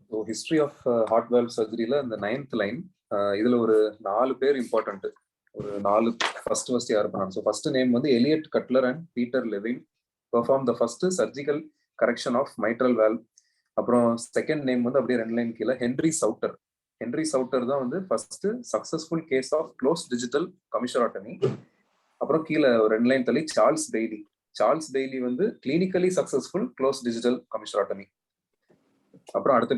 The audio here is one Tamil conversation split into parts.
So history of heart valve சர்ஜரியில் இந்த 9th லைன் இதில் ஒரு 4 பேர் இம்பார்ட்டன்ட். ஒரு 4 ஃபர்ஸ்ட் யார் பண்ணாங்க. ஸோ ஃபர்ஸ்ட் நேம் வந்து Elliot Cutler and Peter Levine perform the first surgical correction of mitral valve. அப்புறம் செகண்ட் நேம் வந்து அப்படியே 2 லைன் கீழே ஹென்ரி சவுட்டர். ஹென்ரி சவுட்டர் தான் வந்து first successful case of close digital commissurotomy. அப்புறம் கீழே 2 லைன் தள்ளி சார்ல்ஸ் பெய்லி. சார்ல்ஸ் பெய்லி வந்து clinically successful close digital commissurotomy. அப்புறம் அடுத்த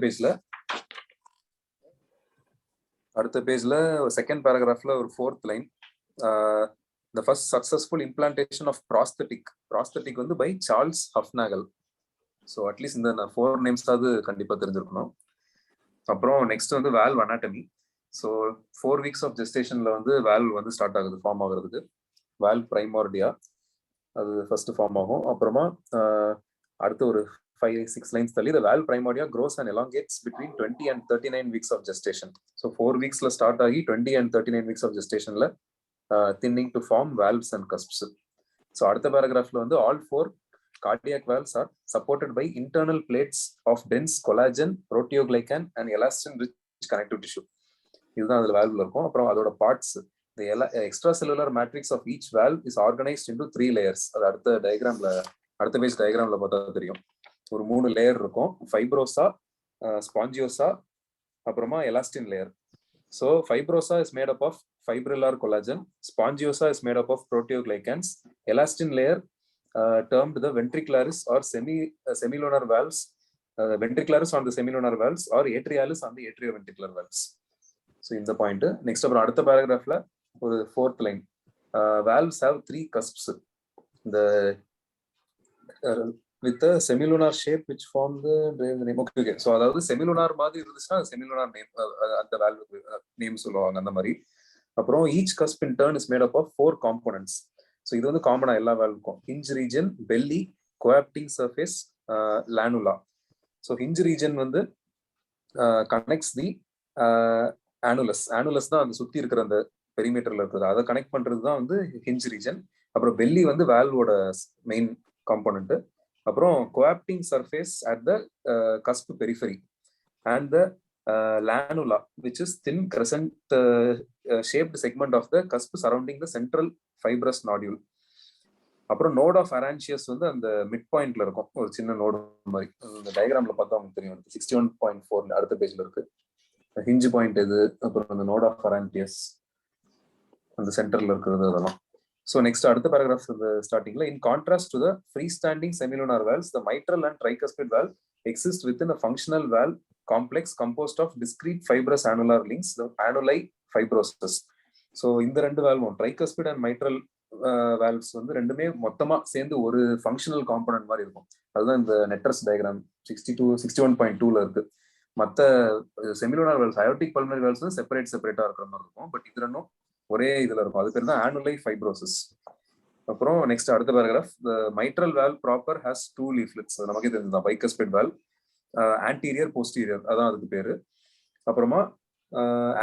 பேஜ்ல செகண்ட் பேராகிராஃப்ல ஒரு 4th line, the first successful implantation of prosthetic வந்து by Charles Hufnagel. So at least இந்த 4 நேம்ஸ் அது கண்டிப்பா தெரிஞ்சிருக்கணும். அப்புறம் நெக்ஸ்ட் வந்து valve anatomy. So 4 weeks of ஜெஸ்டேஷன்ல வந்து வால்வ் வந்து ஸ்டார்ட் ஆகுது ஃபார்ம் ஆகுறதுக்கு. வால்வ் பிரைமார்டியா அது ஃபர்ஸ்ட் ஃபார்ம் ஆகும். அப்புறமா அடுத்து ஒரு 5-6 lines தள்ளி the valve primordia grows and elongates between 20 and 39 weeks of gestation. So 4 weeksல start ஆகி 20 and 39 weeks of gestationல thinning to form valves and cusps. So அடுத்த பேராகிராஃப்ல வந்து all 4 cardiac valves are supported by internal plates of dense collagen, proteoglycan and elastin rich connective tissue. இதுதான் அதுல valveல இருக்கும். அப்புறம் அதோட parts, the extracellular matrix of each valve is organized into 3 layers. அது அடுத்த பேஜ் டயக்ராம்ல பார்த்தா தெரியும். ஒரு 3 லேயர் இருக்கும். ஃபைப்ரோசா, ஸ்பாஞ்சியோசா, அப்புறமா elastin layer. So fibrosa is made up of fibrillar collagen, spongiosa is made up of proteoglycans, elastin layer termed the ventricularis or semilunar valves, ventricularis on the semilunar valves or atrialis on the atrioventricular valves. So இந்த பாயிண்ட். நெக்ஸ்ட் அப்புறம் அடுத்த பேராகிராஃப்ல ஒரு 4th line, valves have 3 cusps. இந்த with a semilunar shape which form the name. Okay. So அதாவது செமிலுனார் மாதிரி இருந்துச்சுன்னா செமிலுனார் நேம், அந்த வால்வ் நேம் சொல்லுவாங்க அந்த மாதிரி. அப்புறம் each cusp in turn is made up of 4 components. So இது வந்து காமனா எல்லா வால்வுக்கும். Hinge region, belly, coapting surface, lunula. So hinge region வந்து கனெக்ட்ஸ் தி ஆனுலஸ் தான் அந்த சுத்தி இருக்கிற அந்த பெரிமீட்டர்ல இருக்குது, அதை கனெக்ட் பண்றது தான் வந்து ஹிஞ்ச் ரீஜன். அப்புறம் பெல்லி வந்து வால்வோட மெயின் காம்போனன்ட். அப்புறம் coapting surface at the cusp periphery and the lanula which is thin crescent shaped segment of the cusp surrounding the central fibrous nodule. அப்புறம் நோட் ஆஃப் அரான்சியஸ் வந்து அந்த மிட் பாயிண்ட்ல இருக்கும், ஒரு சின்ன நோடு மாதிரி. இந்த டயக்ராம்ல பார்த்தா உங்களுக்கு தெரியும். 61.4 அடுத்த பேஜ்ல இருக்கு. ஹிஞ்ச் பாயிண்ட் இது, அப்புறம் அந்த நோட் ஆஃப் அரான்சியஸ் அந்த சென்டர்ல இருக்கிறது அதெல்லாம். So next அடுத்த paragraph startingல, in contrast to the freestanding semilunar valves, the mitral and tricuspid valve exist within a functional valve complex composed of discrete fibrous annular links, the annuli fibrosus. So இந்த 2 valve tricuspid and mitral valves வந்து ரெண்டுமே மொத்தமா சேர்ந்து ஒரு functional component மாதிரி இருக்கும். அதுதான் இந்த நெட்டர்ஸ் டயக்ராம் 61.2ல இருக்கு. மற்ற semilunar valves, aortic pulmonary valves வந்து செப்பரேட்டா இருக்கிற மாதிரி இருக்கும். பட் இது ரெண்டும் ஒரே இதுல இருக்கும். அது பேர் தான் annuli fibrosis. அப்புறம் நெக்ஸ்ட் அடுத்த paragraph, the mitral valve proper has 2 leaflets. நமக்கு தெரிஞ்சது bicuspid valve, anterior posterior அதான் அதுக்கு பேரு. அப்புறமா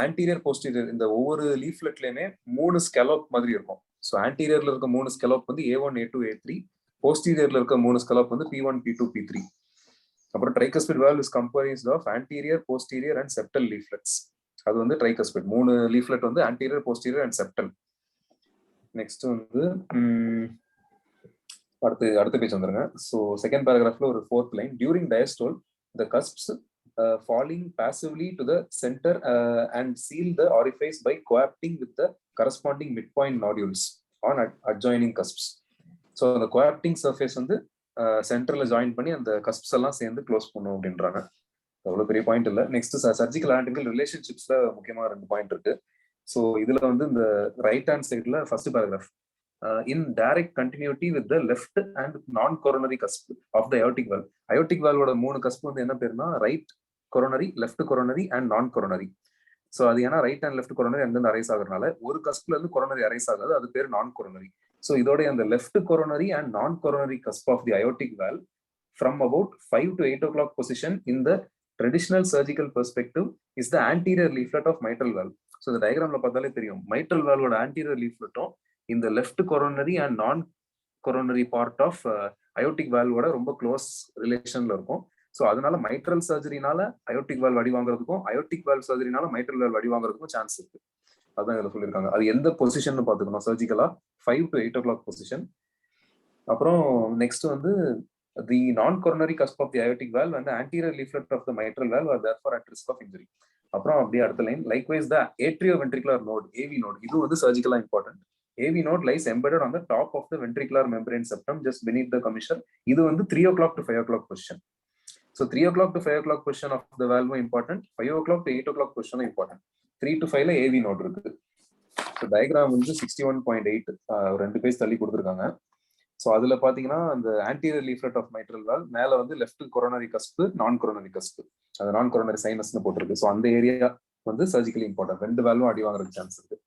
anterior posterior இந்த ஒவ்வொரு லீஃப்லெட்லயுமே 3 ஸ்கேலோப் மாதிரி இருக்கும். ஸோ ஆன்டீரியர்ல இருக்க 3 ஸ்கேலோப் வந்து A1, A2, A3, போஸ்டீரியர்ல இருக்க 3 ஸ்கேலோப் வந்து P1, P2, P3. அப்புறம் tricuspid valve is comprised of anterior, posterior and septal leaflets. அது வந்து tricuspid. 3 லீஃப்லெட் வந்து anterior, posterior and septal. Next வந்து அடுத்த பேஜ் வந்துருங்க. ஸோ செகண்ட் பேராகிராஃப்ல ஒரு 4th line, during diastole the cusps falling passively to the center and seal the orifice by coapting with the corresponding midpoint nodules on adjoining cusps. So அந்த coapting surface வந்து சென்டர்ல ஜாயின் பண்ணி அந்த கஸ்ப்ஸ் எல்லாம் சேர்ந்து க்ளோஸ் பண்ணும் அப்படின்றாங்க. அவ்வளவு பெரிய பாயிண்ட் இல்ல. நெக்ஸ்ட் சர்ஜிக்கல் அனாட்டமிக்கல் ரிலேஷன்ஷிப்ஸ்ல முக்கியமா 2 பாயிண்ட் இருக்கு. ஸோ இதுல வந்து இந்த ரைட் ஹேண்ட் சைட்ல first paragraph, in direct continuity with the left and non-coronary cusp of the aortic valve. Aortic valve-ஓட 3 cusp வந்து என்ன பேருனா right coronary, left coronary and non-coronary. So அது ஏன்னா ரைட் அண்ட் லெஃப்ட் coronary அங்கிருந்து அரைஸ் ஆகுறதுனால ஒரு கஸ்ப்ல இருந்து coronary அரைஸ் ஆகாது, அது பேர் non-coronary. ஸோ இதோட அந்த left coronary and non-coronary cusp of the aortic valve from about 5 to 8 o'clock position in the traditional surgical perspective is the anterior leaflet of mitral valve. So இந்த டயக்ராம்ல பார்த்தாலே தெரியும், mitral valve-ஓட anterior leaflet-ம் இந்த left coronary and non coronary part of aortic valve-ஓட ரொம்ப க்ளோஸ் ரிலேஷன்ல இருக்கும். ஸோ அதனால மைட்ரல் சர்ஜரினால அயோட்டிக் வால்வ் அடி வாங்குறதுக்கும் அயோட்டிக் வால்வ் சர்ஜரினால மைட்ரல் வால்வ் அடி வாங்குறதுக்கும் சான்ஸ் இருக்கு. அதான் இதில் சொல்லியிருக்காங்க. அது எந்த பொசிஷன் பார்த்துக்கணும் சர்ஜிக்கலா 5 to 8 o'clock பொசிஷன். அப்புறம் நெக்ஸ்ட் வந்து the non-coronary cusp of the aortic valve and the anterior leaflet of the mitral valve are therefore at risk of injury. அப்புறம் அப்படியே அடுத்த line, likewise the atrioventricular node AV node, இது வந்து சர்ஜிக்கலா important. AV node lies embedded on the top of the ventricular membrane septum just beneath the commissure. இது வந்து 3 o'clock to 5 o'clock position. So 3 o'clock to 5 o'clock position of the valve important, 5 o'clock to 8 o'clock position important. 3 to 5 ல AV node இருக்கு. ஸோ டயக்ராம் வந்து 61.8 2 பேஜ் தள்ளி கொடுத்துருக்காங்க. ஸோ அதுல பாத்தீங்கன்னா அந்த anterior leaflet of mitral valve மேல வந்து left coronary cusp, non coronary cusp, அது நான் கொரோனரி சைனஸ்னு போட்டிருக்கு. ஸோ அந்த ஏரியா வந்து சர்ஜிக்கலி இம்பார்ட்டன்ட். 2 வால்வும் அடி வாங்குறதுக்கு சான்ஸ் இருக்கு.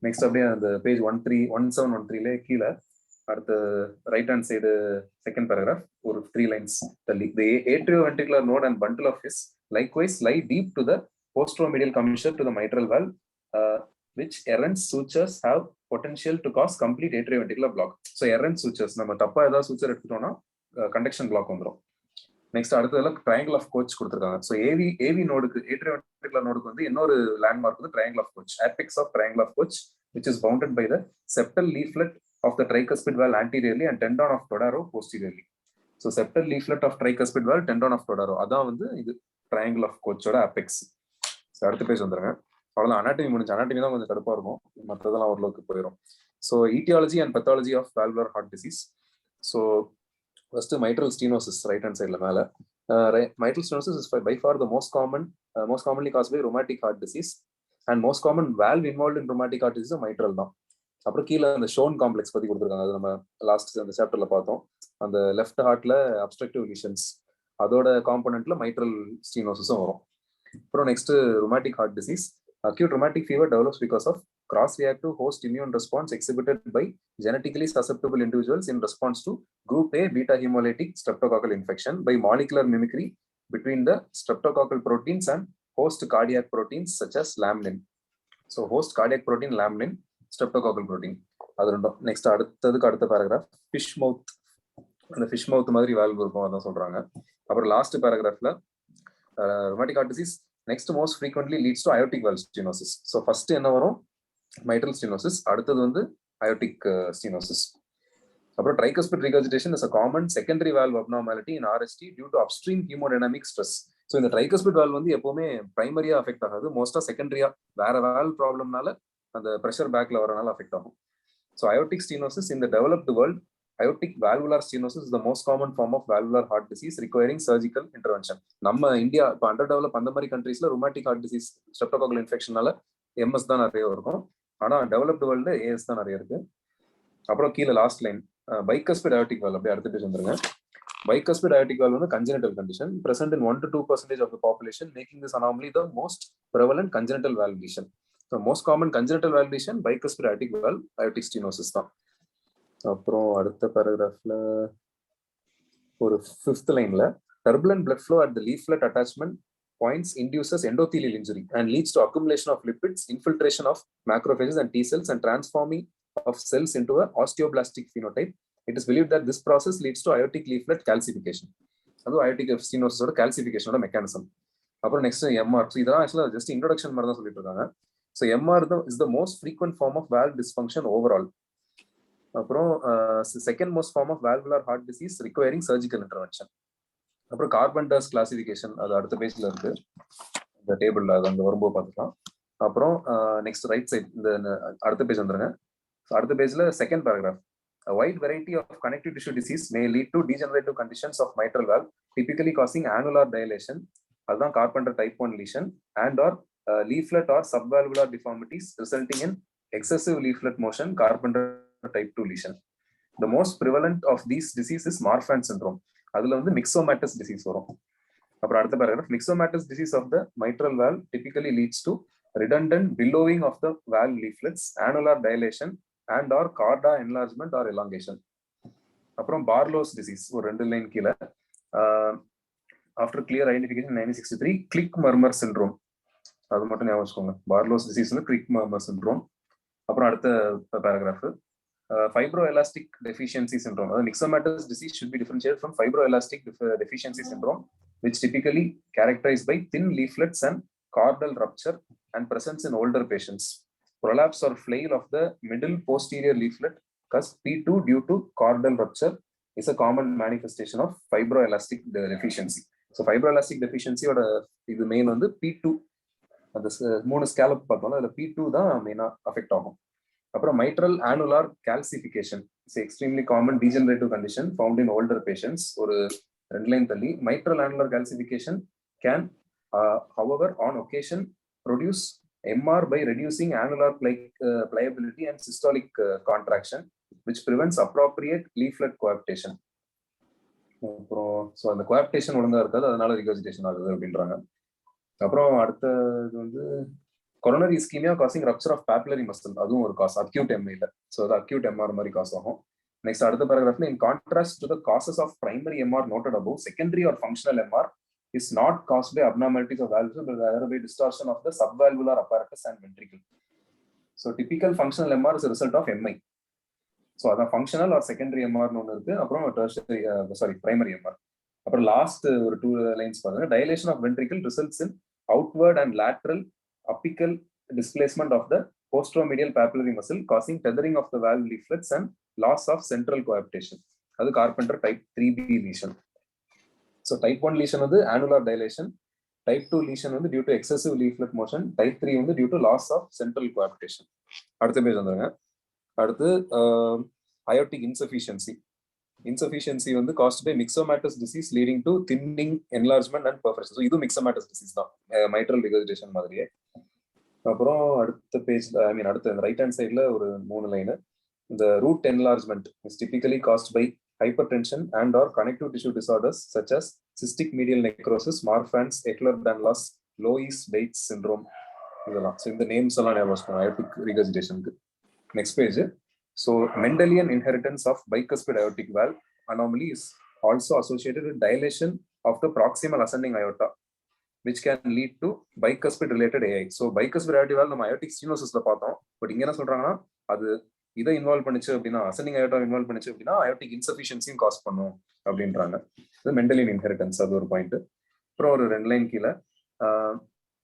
நெக்ஸ்ட் அப்படியே அந்த பேஜ் 1713 கீழே அடுத்த right hand side second paragraph ஒரு 3 lines தள்ளி, the atrioventricular node and bundle of his likewise lie deep to the posteromedial commissure to the mitral valve, which errant sutures have potential to cause complete atrioventricular block. So errant sutures நம்ம தப்பா ஏதாவது சூச்சர் எடுத்துட்டோம்னா கண்டக்ஷன் பிளாக் வந்துடும். நெக்ஸ்ட் அடுத்ததுல ட்ரையாங்கிள் ஆஃப் கோச் கொடுத்துருக்காங்க. ஸோ ஏவி நோடுக்கு ஏட்ரியோவென்ட்ரிகுலர் நோடுக்கு வந்து இன்னொரு லேண்ட்மார்க் வந்து triangle of Koch, apex of triangle of Koch, which is bounded by the septal leaflet of the tricuspid valve anteriorly and tendon of Todaro posteriorly. So septal leaflet of tricuspid valve, tendon of Todaro, அதான் வந்து இது ட்ரையாங்கிள் ஆஃப் கோச்சோட apex. அடுத்த பேஜ் வந்துருங்க. அவ்வளோதான், அனாட்டமி முடிஞ்சு. அனாட்டமி தான் கொஞ்சம் கடுப்பா இருக்கும், மற்றதெல்லாம் ஓரளவுக்கு போயிடும். So etiology and pathology of valvular heart disease. So first mitral stenosis, right hand side மேல. Mitral stenosis is by far the most commonly caused by rheumatic heart disease, and most common valve involved in rheumatic heart disease mitral தான். அப்புறம் கீழே அந்த ஷோன் காம்ப்ளெக்ஸ் பத்தி கொடுத்துருக்காங்க. அது நம்ம லாஸ்ட் அந்த சாப்டர்ல பார்த்தோம். அந்த லெஃப்ட் ஹார்ட்ல அப்ஸ்ட்ரக்டிவ் லீஷன்ஸ், அதோட காம்போனன்ட்ல மைட்ரல் ஸ்டீனோசிஸும் வரும். அப்புறம் next rheumatic heart disease. Acute rheumatic fever develops because of cross-reactive host immune response exhibited by genetically susceptible individuals in response to group A beta hemolytic streptococcal infection by molecular mimicry between the streptococcal proteins and host cardiac proteins such as laminin. So host cardiac protein laminin, streptococcal protein. அது ரெண்டும். நெக்ஸ்ட் அடுத்த பேராகிராஃப் ஃபிஷ் மவுத், அந்த ஃபிஷ் மவுத் மாதிரி வால்வு இருக்கும், அதான் சொல்றாங்க. அப்புறம் last பேராகிராஃப்ல rheumatic heart disease next most frequently leads to aortic valve stenosis. So first என்ன வரும், mitral stenosis, அடுத்தது வந்து aortic stenosis. அப்புறம் tricuspid regurgitation is a common secondary valve abnormality in RST due to upstream hemodynamic stress. So இந்த tricuspid valve வந்து எப்பவுமே பிரைமரியா அஃபெக்ட் ஆகாது, மோஸ்டா செகண்டரியா வேற வேல்வ் ப்ராப்ளம்னால அந்த ப்ரெஷர் பேக்ல வரனால அஃபெக்ட் ஆகும். So aortic stenosis in the developed world, aortic valvular stenosis is the most common form of valvular heart disease requiring surgical intervention. நம்ம இந்தியா இப்போ அண்டர் டெவலப் அந்த மாதிரி கண்ட்ரீஸ்ல rheumatic heart disease streptococcal infectionனால MS தான் நிறைய இருக்கும், ஆனா டெவலப்டு வேர்ல்டு AS தான் நிறைய இருக்கு. அப்புறம் கீழே last line bicuspid aortic valve, அப்படியே அடுத்த பேஜ் வந்துருங்க. Bicuspid aortic valve வந்து congenital condition present in 1 to 2% of the population, making this anomaly the most prevalent congenital valve lesion. So most common congenital valve lesion bicuspid aortic valve, aortic stenosis தான். அப்புறம் அடுத்த பேராகிராஃப்ல ஒரு 5th லைன்ல turbulent blood flow at the leaflet attachment points induces endothelial injury and leads to accumulation of lipids, infiltration of macrophages and T cells, and transforming of cells into a osteoblastic phenotype. It is believed that this process leads to aortic leaflet calcification. அது aortic stenosis ஓட calcification ஓட மெக்கானிசம். அப்புறம் நெக்ஸ்ட் MR. ஸோ இதெல்லாம் ஆக்சுவலாக ஜஸ்ட் இன்ட்ரோடக்ஷன் மாதிரி தான் சொல்லிட்டு இருக்காங்க. So MR is the most frequent form of valve dysfunction overall. அப்புறம் second most form of valvular heart disease requiring surgical intervention. அப்புறம் கார்பெண்டர்ஸ் கிளாசிஃபிகேஷன், அது அடுத்த பேஜ்ல இருக்கு, இந்த டேபிள்ல அது அந்த வரும்போது பார்த்துக்கலாம். அப்புறம் நெக்ஸ்ட் ரைட் சைட் இந்த அடுத்த பேஜ் வந்துருங்க. அடுத்த பேஜ்ல second paragraph, a wide variety of connective tissue disease may lead to degenerative conditions of mitral valve, typically causing annular dilation, அதுதான் carpenter type 1 lesion, and or leaflet or subvalvular deformities resulting in excessive leaflet motion, carpenter type 2 lesion. The most prevalent of these diseases is Marfan syndrome. அதுல வந்து myxomatous disease வரும். அப்புறம் அடுத்த paragraph, myxomatous disease of the mitral valve typically leads to redundant billowing of the valve leaflets, annular dilation and or chorda enlargement or elongation. அப்புறம் Barlow's disease ஒரு 2 லைன் கீழே, after clear identification 1963 click murmur syndrome, அது மட்டும் ஞாபகம் வச்சுக்கோங்க. Barlow's disease click murmur syndrome. அப்புறம் அடுத்த paragraph, fibroelastic deficiency syndrome. Myxomatous disease should be differentiated from fibroelastic deficiency syndrome. which typically characterized by thin leaflets and chordal rupture and presence in older patients. Prolapse or flail of the middle posterior leaflet cusp P2 due to chordal rupture is a common manifestation of fibroelastic deficiency. So fibroelastic deficiency ஓட இது மெயின் வந்து P2 அந்த 3 ஸ்கேலப் பார்த்தோம்னா அதுல P2 தான் மெயினா அஃபெக்ட் ஆகும். அப்புறம் mitral annular calcification is extremely common degenerative condition found in older patients. ஒரு 2 லைன் தள்ளி mitral annular calcification can however on occasion produce MR by reducing annular pliability and systolic contraction which prevents appropriate leaflet coaptation. அப்புறம் ஸோ அந்த coaptation ஒழுங்கா இருக்காது, அதனால regurgitation ஆகுது அப்படின்றாங்க. அப்புறம் அடுத்த இது வந்து coronary ischemia causing rupture of papillary muscle, அதுவும் ஒரு காஸ் acute MI ல. ஸோ அது acute MR மாதிரி காஸ் ஆகும். நெக்ஸ்ட் அடுத்த பேராகிராஃப்ல in contrast to the causes of primary MR noted above, secondary or functional MR is not caused by abnormalities of valves but rather by distortion of the subvalvular apparatus and ventricle. So typical functional MR is a result of MI. So அதான் functional or secondary MR னு ஒன்று இருக்கு. அப்புறம் tertiary primary MR. அப்புறம் லாஸ்ட் ஒரு 2 லைன்ஸ் பாருங்க. dilation of ventricle results in outward and lateral apical displacement of the posteromedial papillary muscle causing tethering of the valve leaflets and loss of central coaptation. அது Carpenter type 3B lesion. So type 1 lesion வந்து annular dilation, type 2 lesion வந்து due to excessive leaflet motion, type 3 வந்து due to loss of central coaptation. அடுத்த பேஜ் வந்துருங்க. அடுத்து aortic insufficiency. Insufficiency வந்து caused by myxomatous disease leading to thinning, enlargement and perforation. So இது myxomatous disease தான், mitral regurgitation மாதிரியே. அப்புறம் அடுத்த பேஜ்ல அடுத்த ரைட் ஹேண்ட் சைட்ல ஒரு 3 line. The root enlargement is typically caused by hypertension and or connective tissue disorders such as cystic medial necrosis, Marfan's, Ehlers-Danlos, Loeys-Dietz syndrome. இதெல்லாம் ஸோ இந்த நேம்ஸ் எல்லாம் ஞாபகம் வச்சுக்கோங்க aortic regurgitationக்கு. Next page. So Mendelian inheritance of bicuspid aortic valve anomaly is also associated with dilation of the proximal ascending aorta, which can lead to bicuspid related AI. So bicuspid aortic valve நம்ம aortic stenosis-ல பார்த்தோம். பட் இங்க என்ன சொல்றாங்கன்னா அது இதை இன்வால்வ் பண்ணிச்சு அப்படின்னா, ascending aorta இன்வால்வ் பண்ணிச்சு அப்படின்னா aortic insufficiency காஸ் பண்ணும் அப்படின்றாங்க. இது Mendelian inheritance, அது ஒரு பாயிண்ட். அப்புறம் ஒரு 2 லைன் கீழே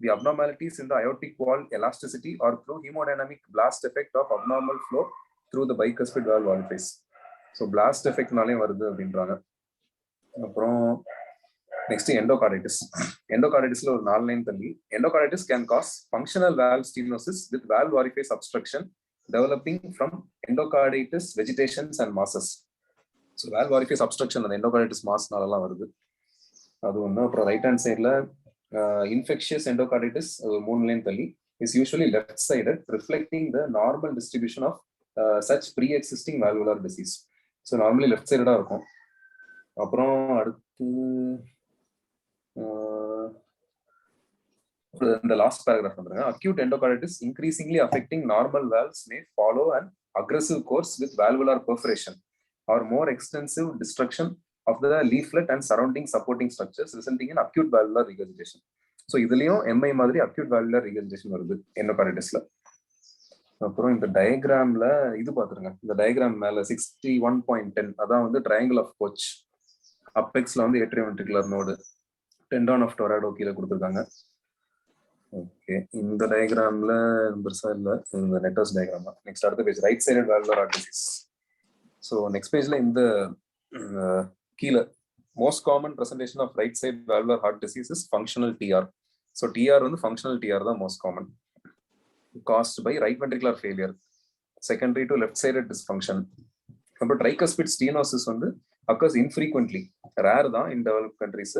the abnormalities in the aortic wall elasticity or through hemodynamic blast effect of abnormal flow through the bicuspid valve orifice. So blast effect நாலே வருது அப்படின்றாங்க. அப்புறம் நெக்ஸ்ட் endocarditis. Endocarditisல ஒரு 4 லைன் தள்ளி endocarditis can cause functional valve stenosis with valve orifice obstruction developing from endocarditis vegetations and masses. So valve orifice obstruction அந்த endocarditis massனாலலாம் வருது, அது ஒன்று. அப்புறம் ரைட் ஹேண்ட் சைட்ல infectious endocarditis 3 லைன் தள்ளி is usually left sided reflecting the normal distribution of such pre-existing valvular disease. So normally left sided இருக்கும். அப்புறம் அடுத்து இந்த லாஸ்ட் பேராகிராஃப் வந்துருங்க. acute endocarditis increasingly affecting normal valves may follow an aggressive course with valvular perforation or more extensive destruction of the leaflet and surrounding supporting structures resulting in acute valvular regurgitation. So இதுலயும் MI மாதிரி acute valvular regurgitation வருது endocarditisல. அப்புறம் இந்த டயக்ராம்ல இது பாத்துருங்க. இந்த டயக்ராம் மேல 61.10 அதான் வந்து ட்ரையாங்கிள் ஆஃப் கோச். அப்பெக்ஸ்ல வந்து atrioventricular நோடு, டெண்டான் ஆஃப் டொராடோ கீழே கொடுத்துருக்காங்க. ஓகே, இந்த டயக்ராம்ல பெருசா இல்ல, இந்த நெட்டர்ஸ் டயக்ராம் தான். நெக்ஸ்ட் அடுத்த page right sided valvular heart disease. So next பேஜ்ல இந்த கீழே most common presentation of right side valvular heart disease is functional TR. So TR வந்து functional TR தான் most common, caused by right ventricular failure secondary to left sided dysfunction. அப்புறம் tricuspid stenosis வந்து occurs infrequently, rare தான் in developed countries.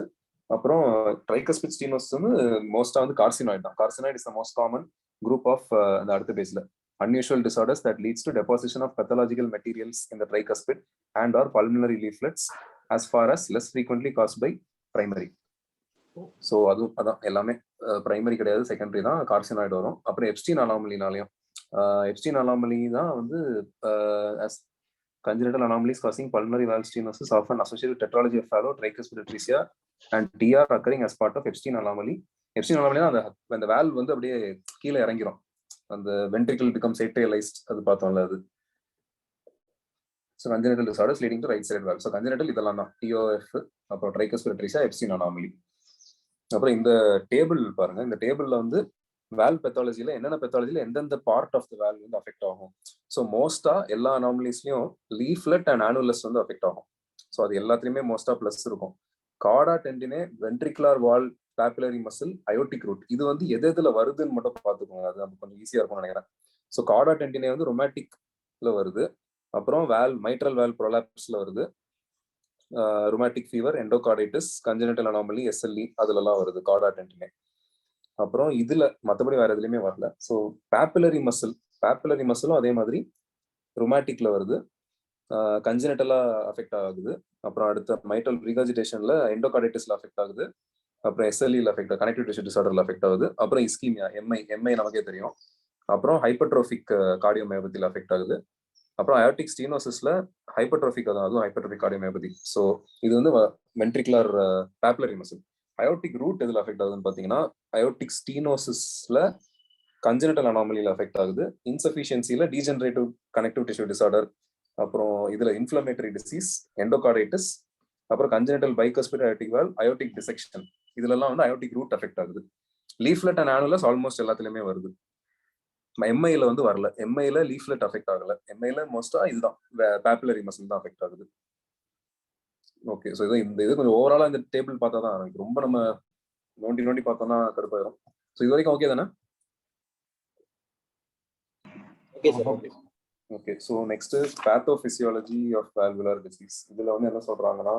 அப்புறம் tricuspid stenosis வந்து மோஸ்டா வந்து carcinoid தான். Carcinoid is the most common group of the அடுத்த பேஜ்ல unusual disorders that leads to deposition of pathological materials in the tricuspid and or pulmonary leaflets as far as less frequently caused by primary. So அதுவும் அதான் எல்லாமே பிரைமரி கிடையாது, செகண்டரி தான் கார்சினாய்டு வரும். அப்புறம் எப்ஸ்டீன் அனாமலினாலையும் எப்ஸ்டீன் அனாமலி தான் வந்து congenital anomalies causing pulmonary valve stenosis often associated with tetralogy of Fallot, tricuspid atresia and TR occurring as part of Epstein anomaly. Epstein anomaly தான் அந்த valve வந்து அப்படியே கீழே இறங்கிரும், அந்த ventricle becomes atrialized, அது பார்த்தோம்ல அது. So congenital disorders leading to right sided valve. So congenital இதெல்லாம் தான் TOF, அப்புறம் tricuspid atresia, Epstein anomaly. அப்புறம் இந்த டேபிள் பாருங்க, இந்த டேபிள்ல வந்து வால்வ் பெத்தாலஜில என்னென்ன பெத்தாலஜில எந்தெந்த பார்ட் ஆஃப் த வால்வ் வந்து அஃபெக்ட் ஆகும். ஸோ மோஸ்டா எல்லா அனாமலிஸ்லயும் லீஃப்லெட் அண்ட் ஆனுலஸ் வந்து அஃபெக்ட் ஆகும். ஸோ அது எல்லாத்துலயுமே மோஸ்டா பிளஸ் இருக்கும். கார்டா டெண்டினே, வென்ட்ரிகுலர் வால், பாப்புலரி மசில், அயோட்டிக் ரூட், இது வந்து எதுல வருதுன்னு மட்டும் பார்த்துக்கோங்க, அது நமக்கு கொஞ்சம் ஈஸியா இருக்கும்னு நினைக்கிறேன். ஸோ கார்டா டெண்டினே வந்து ரொமாட்டிக்ல வருது, அப்புறம் மைட்ரல் வால்வ் ப்ரொலாப்ஸ்ல வருது, rheumatic fever, endocarditis, congenital anomaly, SLE அதுலலாம் வருது கார்டா டெண்டினே. அப்புறம் இதுல மற்றபடி வேற எதுலையுமே வரல. ஸோ பாப்புலரி மசிலும் அதே மாதிரி ருமேட்டிக்ல வருது, கன்ஜெனிட்டலா அஃபெக்ட் ஆகுது. அப்புறம் அடுத்த மைட்ரல் ரிகர்ஜிடேஷன்ல எண்டோகார்டைட்டிஸ்ல அஃபெக்ட் ஆகுது. அப்புறம் SLE அஃபெக்ட், கனெக்டிவ் டிஷ்யூ டிசார்டர்ல அஃபெக்ட் ஆகுது. அப்புறம் இஸ்கீமியா, எம்ஐ நமக்கே தெரியும். அப்புறம் ஹைப்பர்ட்ரோபிக் கார்டியோமயோபதியில் அஃபெக்ட் ஆகுது. அப்புறம் அயோட்டிக் ஸ்டீனோசிஸ்ல ஹைப்பர்ட்ரோபிக், அதுவும் ஹைப்பர்ட்ரோபிக் கார்டியோமயோபதி. ஸோ இது வந்து வென்ட்ரிகுலர் பாப்புலரி மசில். அயோட்டிக் ரூட் எதுல அஃபெக்ட் ஆகுதுன்னு பாத்தீங்கன்னா, அயோட்டிக் ஸ்டீனோசிஸ்ல கன்ஜெனிட்டல் அனாமலியில அஃபெக்ட் ஆகுது, இன்சஃபிஷியன்சில டீஜெனரேட்டிவ் கனெக்டிவ் டிஷ்யூ டிசார்டர், அப்புறம் இதுல இன்ஃப்ளமேட்டரி டிசீஸ், எண்டோகார்டைட்டிஸ், அப்புறம் congenital bicuspid aortic valve, aortic dissection, இதுலலாம் வந்து அயோட்டிக் ரூட் அஃபெக்ட் ஆகுது. லீஃப்லெட் அண்ட் ஆனுலஸ் ஆல்மோஸ்ட் எல்லாத்துலயுமே வருது. எம்ஐல வந்து வரல, எம்ஐல லீஃப்லெட் அஃபெக்ட் ஆகல, எம்ஐல மோஸ்டா இதுதான் பாப்புலரி மசில் தான் அஃபெக்ட் ஆகுது. ஓகே, ஸோ இந்த இது கொஞ்சம் ஓவராலா இந்த டேபிள் பார்த்தா தான் ரொம்ப நம்ம நோண்டி பார்த்தோம்னா கடுப்பாயிரும். ஸோ இது வரைக்கும் ஓகே தானே? Okay, so next pathophysiology of valvular disease. இதுல வந்து என்ன சொல்றாங்கன்னா,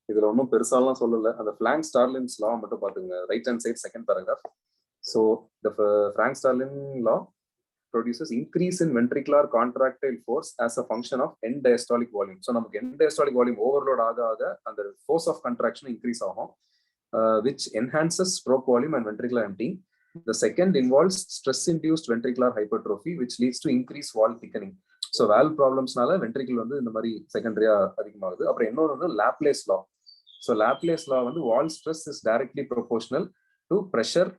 இதுல ஒன்றும் பெருசாலாம் சொல்லல, அந்த பிளாங்க் ஸ்டார்லின்ஸ் லா மட்டும் பாத்துங்க, right hand side second paragraph. So the Frank Starling law produces increase in ventricular contractile force as a function of end diastolic volume. So நமக்கு end diastolic volume overload ஆக அந்த force of contraction increase ஆகும், which enhances stroke volume and ventricular emptying. The second involves stress induced ventricular hypertrophy, which leads to increased wall thickening. So valve problemsனால ventricle வந்து இந்த மாதிரி செகண்டரியா அதிகமாகுது. அப்புறம் இன்னொரு வந்து Laplace law. So Laplace law வந்து wall stress is directly proportional to pressure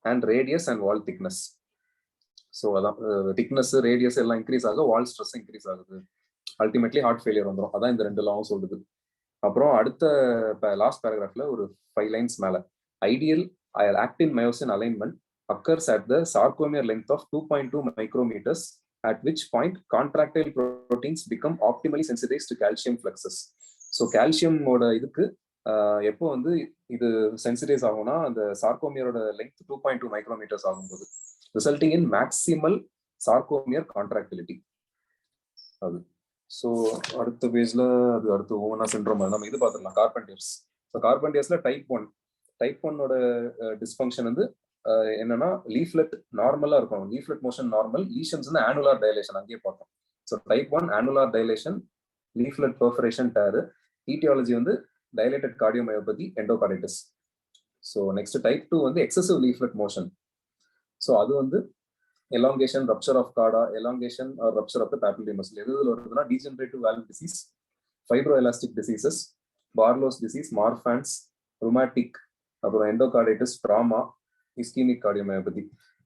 and radius and wall thickness. So அதான் திக்னஸ், ரேடியஸ் எல்லாம் இன்க்ரீஸ் ஆக வால் ஸ்ட்ரெஸ் இன்க்ரீஸ் ஆகுது, அல்டிமேட்லி ஹார்ட் ஃபெயிலியர் வந்துடும். அதான் இந்த ரெண்டு லாவும் சொல்லுது. அப்புறம் அடுத்த லாஸ்ட் பேராகிராஃப்ல ஒரு 5 லைன்ஸ் மேல, ideal actin myosin alignment occurs at the sarcomere length of 2.2 micrometers, at which point contractile proteins become optimally sensitized to calcium fluxes. So கால்சியமோட இதுக்கு எப்போ வந்து இது சென்சிடைஸ் ஆகும்னா, அந்த சார்கோமியரோட லெங்த் 2.2 மைக்ரோமீட்டர்ஸ் ஆகும்போது, resulting in maximal sarcomere contractility. அது ஸோ அடுத்த பேஜ்ல அது அடுத்த ஓவனா சிண்ட்ரோம் நம்ம இது பார்த்துடலாம், கார்பெண்டியர்ஸ். ஸோ கார்பெண்டியர்ஸ்ல டைப் 1ஓட டிஸ்ஃபங்க்ஷன் வந்து என்னன்னா, லீஃப்லெட் நார்மலா இருக்கும், லீஃப்லெட் மோஷன் நார்மல், லீஷன்ஸ் வந்து ஆனுலார் டைலேஷன் அங்கேயே பார்த்தோம். So type 1 annular dilation, leaflet perforation, tear. Aetiology வந்து dilated cardiomyopathy, endocarditis. So next type 2 வந்து எக்ஸசிவ் லீஃப்லெட் மோஷன். ஸோ அது வந்து elongation, rupture of chorda, elongation or rupture of the papillary muscle. எது வருதுன்னா, degenerative valve disease, fibroelastic diseases, Barlow's disease, Marfan's, rheumatic, அப்புறம் endocarditis, drama, ischaemic cardiomyopathy.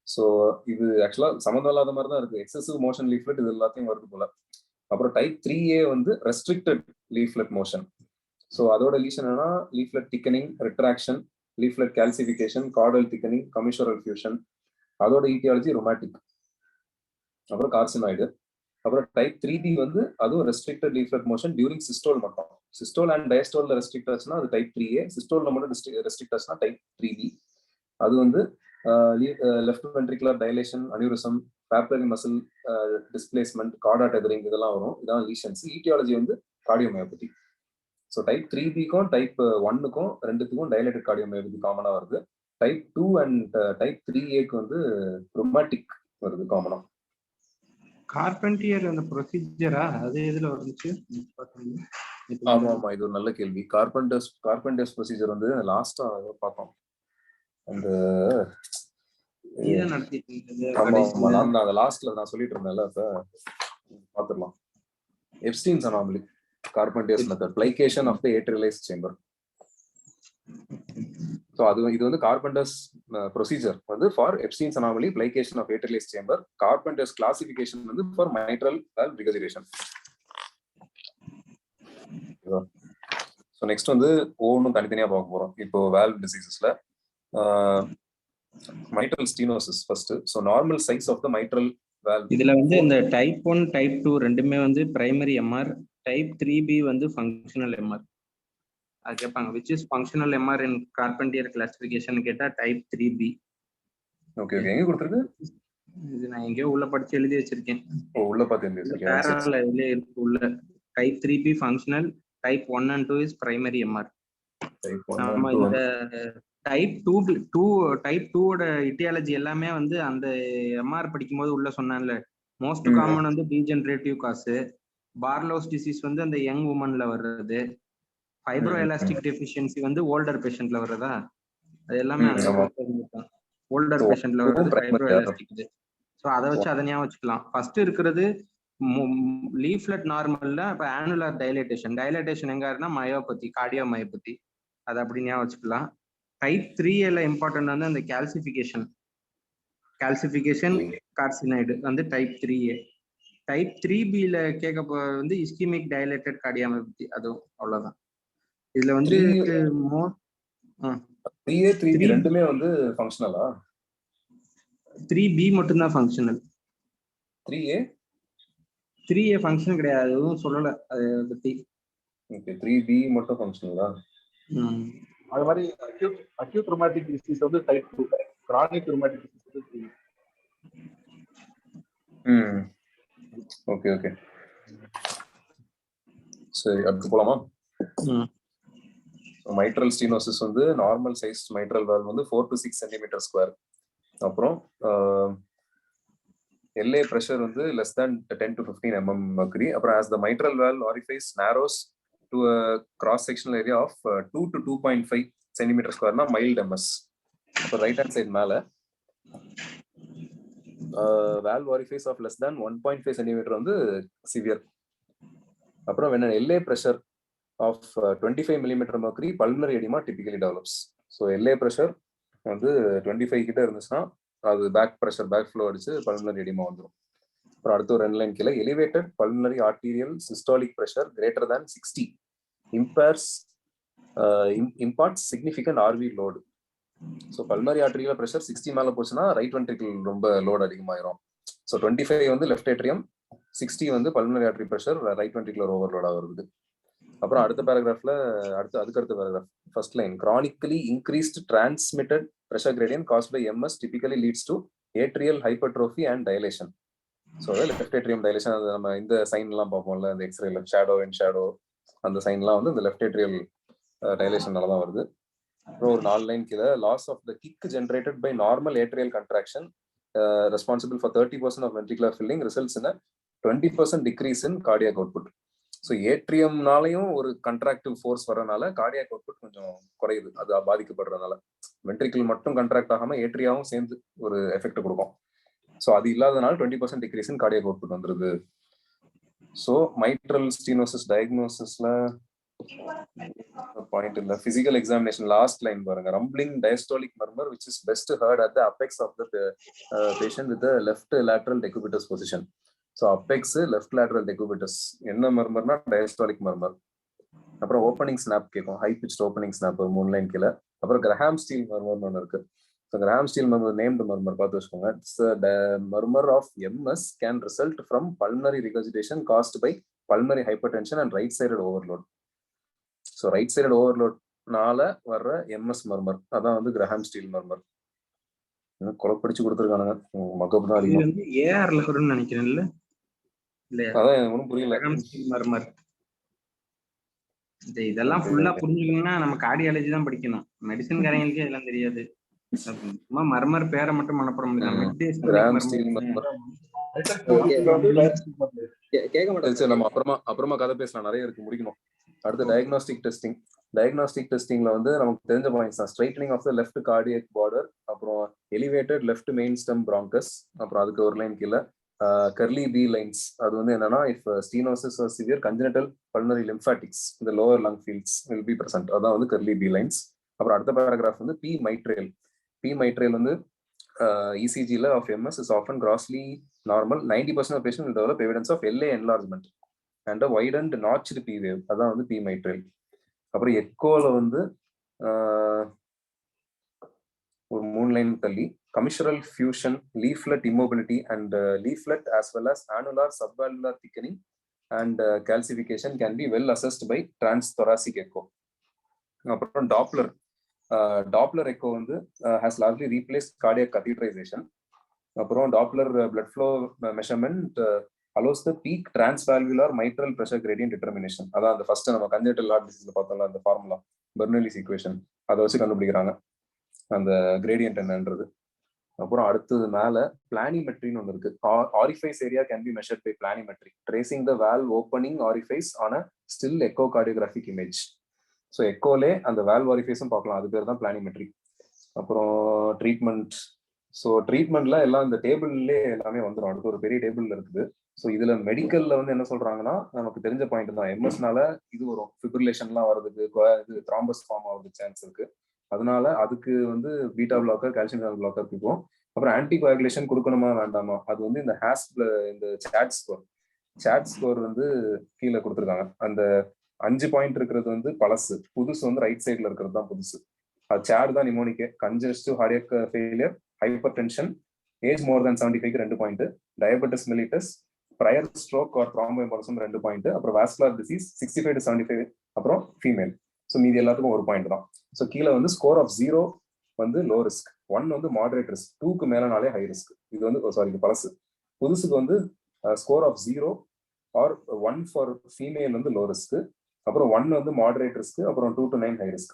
So இது ஆக்சுவலா சம்மந்தம் இல்லாத மாதிரி தான் இருக்கு, எக்ஸசிவ் மோஷன் லீஃப்லெட் இது எல்லாத்தையும் வருது போல. அப்புறம் டைப் 3A வந்து ரெஸ்ட்ரிக்டட் லீஃப்லெட் மோஷன். ஸோ அதோட லீஷன் என்னன்னா, leaflet thickening, retraction, leaflet calcification, chordal thickening, commissural fusion. அதோட ஈட்டியாலஜி ரொமாட்டிக், அப்புறம் கார்சினாய்டு. அப்புறம் டைப் 3B வந்து அதுவும் restricted leaflet motion during systole மட்டும். சிஸ்டோல் அண்ட் டயஸ்டோல்ல ரெஸ்ட்ரிக்ட் ஆச்சுன்னா அது டைப் 3A, சிஸ்டோல்ல மட்டும் ரெஸ்ட்ரிக்ட் ஆச்சுன்னா டைப் 3B. அது வந்து left ventricular dilation, aneurysm, papillary muscle displacement, chorda tethering இதெல்லாம் வரும். இதான் லீஷன்ஸ். ஈட்டியாலஜி வந்து கார்டியோமயோபதி. ஸோ டைப் 3Bக்கும் டைப் 1க்கும் ரெண்டுத்துக்கும் டைலேட்டட் கார்டியோமயோபதி காமனா வருது. டைப் 2 அண்ட் டைப் 3Aக்கு வந்து ரொமாட்டிக் வருது காமனா. கார்பெண்டியர் அந்த ப்ரொசீஜரா அது எதுல வந்துச்சு? ஆமா, இது ஒரு நல்ல கேள்வி. கார்பெண்டர்ஸ் ப்ரொசீஜர் வந்து லாஸ்டா பார்த்தோம். அந்த அந்த லாஸ்ட்ல நான் சொல்லிட்டு இருந்தேன்ல, பாத்துடலாம். Ebstein's anomaly, Carpentier's method, plication of the atrialized chamber. So இது வந்து கார்பெண்டர்ஸ் ப்ரொசீஜர் வந்து for Ebstein's anomaly, plication of atrialized chamber. Carpenter's classification வந்து for mitral valve regurgitation. So next வந்து ஒவ்வொன்றும் தனித்தனியாக பார்க்க போகிறோம். இப்போ வேல்வ் டிசீசஸ்ல mitral stenosis first. So normal size of the mitral valve. இதுல வந்து இந்த டைப் 1 டைப் 2 ரெண்டுமே வந்து பிரைமரி எம்ஆர், டைப் 3B வந்து ஃபங்க்ஷனல் எம்ஆர். அது கேட்பாங்க which is functional MR in Carpentier classification கேட்டா டைப் 3B. ஓகே ஓகே, எங்க கொடுத்துருக்கு? இது நான் எங்கேயோ உள்ள படிச்சு எழுதி வச்சிருக்கேன். ஓ, உள்ள பார்த்து எழுதி வச்சிருக்கேன். பேரல்ல இதுல இருக்கு உள்ள. Type 3B functional, type 1 and 2 is primary MR. நம்ம இந்த டைப் 2 ஓட இட்டியாலஜி எல்லாமே வந்து அந்த எம்ஆர் படிக்கும்போது உள்ள சொன்னான்ல, மோஸ்ட் காமன் வந்து டீஜெனரேட்டிவ் காசு, பார்லோஸ் டிசீஸ் வந்து அந்த யங் உமன்ல வர்றது, ஃபைப்ரோ எலாஸ்டிக் டெஃபிஷியன்சி வந்து ஓல்டர் பேஷண்ட்ல வர்றதா, அது எல்லாமே அங்க ஓல்டர் பேஷண்ட்ல வர்றது ஃபைப்ரோ எலாஸ்டிக். ஸோ அதை வச்சு அதை ஞாபகம் வச்சுக்கலாம். ஃபர்ஸ்ட் இருக்கிறது லீஃப்லெட் நார்மல்ல, இப்போ ஆனுலர் டைலேட்டேஷன் எங்க இருக்குன்னா மயோபதி, கார்டியோ மயோபதி, அதை அப்படி ஞாபகம் வச்சுக்கலாம். டைப் 3A இம்பார்ட்டன்ட் வந்து அந்த கால்சிஃபிகேஷன் கார்சினாய்டு வந்து டைப் 3A. டைப் 3Bல கேட்க வந்து இஸ்கிமிக் டைலேட்டட் கார்டியோமயோபதி, அதுவும் அவ்வளவுதான். இதுல வந்து 3A 3B ரெண்டுமே வந்து ஃபங்க்ஷனலா? 3B மட்டும் தான் ஃபங்க்ஷனல். 3A ஃபங்க்ஷன் கிடையாது, எதுவும் சொல்லல அதை பத்தி. ஓகே, 3B மட்டும் ஃபங்க்ஷனலா? அது மாதிரி அக்யூட் ருமேட்டிக் டிசீஸ் வந்து டைப் 2, கிரானிக் ருமேட்டிக் டிசீஸ் வந்து 3. ஓகே ஓகே, சரி அடுத்து போலாமா? mitral stenosis வந்து நார்மல் சைஸ் mitral valve வந்து 4 to 6 centimeter square. அப்புறம் LA pressure வந்து less than 10 to 15 mm mercury. அப்புறம் as the mitral valve orifice narrows to a cross sectional area of 2 to 2.5 centimeter square னா mild MS. அப்புறம் ரைட் ஹேண்ட் சைடு மேல valve orifice of less than 1.5 centimeter வந்து severe. அப்புறம் when an LA pressure of 25 millimeter mercury, pulmonary edema typically develops. So LA pressure வந்து 25 கிட்ட இருந்துச்சுன்னா அது பேக் ஃப்ளோ அடிச்சு பல்மனரி எடிமா வந்துடும். அப்புறம் அடுத்த ஒரு 2 லைன் கீழே elevated pulmonary arterial systolic pressure greater than 60 imparts significant RV load. So pulmonary arterial pressure 60 மேல போச்சுன்னா ரைட் வென்ட்ரிக்கிள் ரொம்ப லோட் அதிகமாயிரும். ஸோ 25 வந்து லெஃப்ட் ஏட்ரியம், 60 வந்து pulmonary artery pressure right ventricular ஓவர்லோடா வருது. அப்புறம் அடுத்த பேராகிராஃப்ல அதுக்கடுத்த paragraph first line, chronically increased transmitted pressure gradient caused by MS typically leads to atrial hypertrophy and dilation. So left atrium dilation, அது நம்ம இந்த சைன்லாம் பார்ப்போம்ல, அந்த எக்ஸ்ரேல ஷேடோ அந்த சைன்லாம் வந்து இந்த லெஃப்ட் ஏட்ரியல் டைலேஷனால தான் வருது. அப்புறம் ஒரு 4 லைன் கீழே, loss of the kick generated by normal atrial contraction responsible for 30% of ventricular filling results in 20% decrease in cardiac output. So ஏட்ரியம்னாலையும் ஒரு கண்ட்ராக்டிவ் ஃபோர்ஸ் வரனால கார்டியாக் அவுட்புட் கொஞ்சம் குறையுது, அது பாதிக்கப்படுறதுனால. வென்ட்ரிக்கிள் மட்டும் கண்ட்ராக்ட் ஆகாம ஏட்ரியாவும் சேர்ந்து ஒரு எஃபெக்ட் கொடுக்கும். ஸோ அது இல்லாதனால 20% டிக்ரீஸ் இன் கார்டியாக் அவுட்புட் வந்துருது. ஸோ மைட்ரல் ஸ்டீனோசிஸ் டயக்னோசிஸ்ல பாயிண்ட் இல்ல, பிசிக்கல் எக்ஸாமினேஷன் லாஸ்ட் லைன் பாருங்க, rumbling diastolic மர்மர் which is best heard at the apex of the patient with the left lateral decubitus position. So apex left lateral decubitus. என்ன மர்மர்னா டயஸ்டாலிக் மர்மர். அப்புறம் ஓப்பனிங் ஸ்னாப் கேட்கும், high pitch opening snap 3 line கீழே. அப்புறம் கிரஹாம் ஸ்டீல் மர்மர்னு ஒன்று இருக்கு. So Graham Steell murmur named murmur பார்த்து வச்சுக்கோங்க. Murmur of MS can result from pulmonary regurgitation caused by pulmonary hypertension and right sided overload. So right sided ஓவர்லோட்னால வர்ற MS மர்மர் அதான் வந்து கிரஹாம் ஸ்டீல் மர்மர். குழப்படிச்சு கொடுத்துருக்கானுங்க, மகப் தான் அதிகம். ஏஆர்ல வரும்னு நினைக்கிறேன்ல, அதான் ஒன்றும் புரியல. இதெல்லாம் ஃபுல்லா புரிஞ்சுக்கணும்னா நம்ம கார்டியாலஜி தான் படிக்கணும், மெடிசன் காரங்களுக்கே எல்லாம் தெரியாது. சும்மா மர்மர் பேரை மட்டும் மனப்பட முடியல. நம்ம அப்புறமா கதை பேசலாம், நிறைய இருக்கு, முடிக்கணும். அடுத்து டயக்னாஸ்டிக் டெஸ்டிங். டயக்னாஸ்டிக் டெஸ்டிங்ல வந்து நமக்கு தெரிஞ்ச பாயிண்ட்ஸ் தான், straightening of the left cardiac border, அப்புறம் elevated left main stem bronchus, அப்புறம் அதுக்கு ஒரு லைன் கீழே curly B lines. அது வந்து என்னன்னா, if stenosis or severe congenital pulmonary lymphatics in the lower lung fields will be present, அதான் வந்து curly B lines. அப்புறம் அடுத்த பேராகிராஃப் வந்து P mitral வந்து ECG of MS is often grossly normal. 90% of patients will develop evidence of LA enlargement. And widened notched P wave, அதான் வந்து பி மைட்ரல். அப்புறம் எக்கோல வந்து ஒரு 3 லைன் தள்ளி commissural fusion, leaflet immobility and leaflet as well as annular subvalvular thickening and calcification can be well assessed by transthoracic echo. அப்புறம் டாப்லர் எக்கோ வந்து has largely replaced cardiac catheterization. அப்புறம் Doppler blood flow measurement allows the peak transvalvular mitral pressure gradient determination. அதான் அந்த ஃபர்ஸ்ட் நம்ம congenital heart disease பார்த்தோம்ல அந்த ஃபார்முலா பெர்னலிஸ் ஈக்குவேஷன், அதை வச்சு கண்டுபிடிக்கிறாங்க அந்த கிரேடியன்ட் என்னன்றது. அப்புறம் அடுத்தது மேல பிளானிமெட்ரின்னு ஒன்று இருக்கு. Orifice area can be measured by planimetry, tracing the valve opening orifice on a still echocardiographic image. So எக்கோலே அந்த வால்வ் ஆரிஃபைஸும் பார்க்கலாம், அது பேர் தான் பிளானிமெட்ரி. அப்புறம் ட்ரீட்மெண்ட். ஸோ ட்ரீட்மெண்ட்ல எல்லாம் இந்த டேபிள்லேயே எல்லாமே வந்துடும், அடுத்து ஒரு பெரிய டேபிள் இருக்குது. ஸோ இதுல மெடிக்கல்ல வந்து என்ன சொல்றாங்கன்னா, நமக்கு தெரிஞ்ச பாயிண்ட் தான், எம்எஸ்னால இது வரும், ஃபிப்ரிலேஷன்லாம் வர்றதுக்கு, இது த்ராம்பஸ் ஃபார்ம் ஆகிறதுக்கு சான்ஸ் இருக்கு. அதனால அதுக்கு வந்து beta blogger, calcium channel blogger இருக்கும். அப்புறம் ஆன்டி கோஆகுலேஷன் கொடுக்கணுமா வேண்டாமா, அது வந்து இந்த இந்த சாட் ஸ்கோர் வந்து கீழே கொடுத்துருக்காங்க. அந்த 5 பாயிண்ட் இருக்கிறது வந்து பழசு, புதுசு வந்து ரைட் சைட்ல இருக்கிறது தான் புதுசு. அது சேட் தான் mnemonic, congestive cardiac failure, hypertension, age more than 75 2 point, diabetes mellitus, prior stroke or thromboembolism 2 point, அப்புறம் வாஸ்குலர் டிசீஸ் 65 to 75, அப்புறம் ஃபீமேல். ஸோ மீதி எல்லாத்துக்கும் 1 பாயிண்ட் தான். ஸோ கீழே வந்து ஸ்கோர் ஆஃப் 0 வந்து லோ ரிஸ்க், 1 வந்து மாடரேட் ரிஸ்க், 2க்கு மேலனாலே ஹை ரிஸ்க். இது வந்து இது பழசு. புதுசுக்கு வந்து score of 0 or 1 for female வந்து லோ ரிஸ்க், அப்புறம் 1 வந்து மாடரேட் ரிஸ்க், அப்புறம் 2 to 9 ஹை ரிஸ்க்.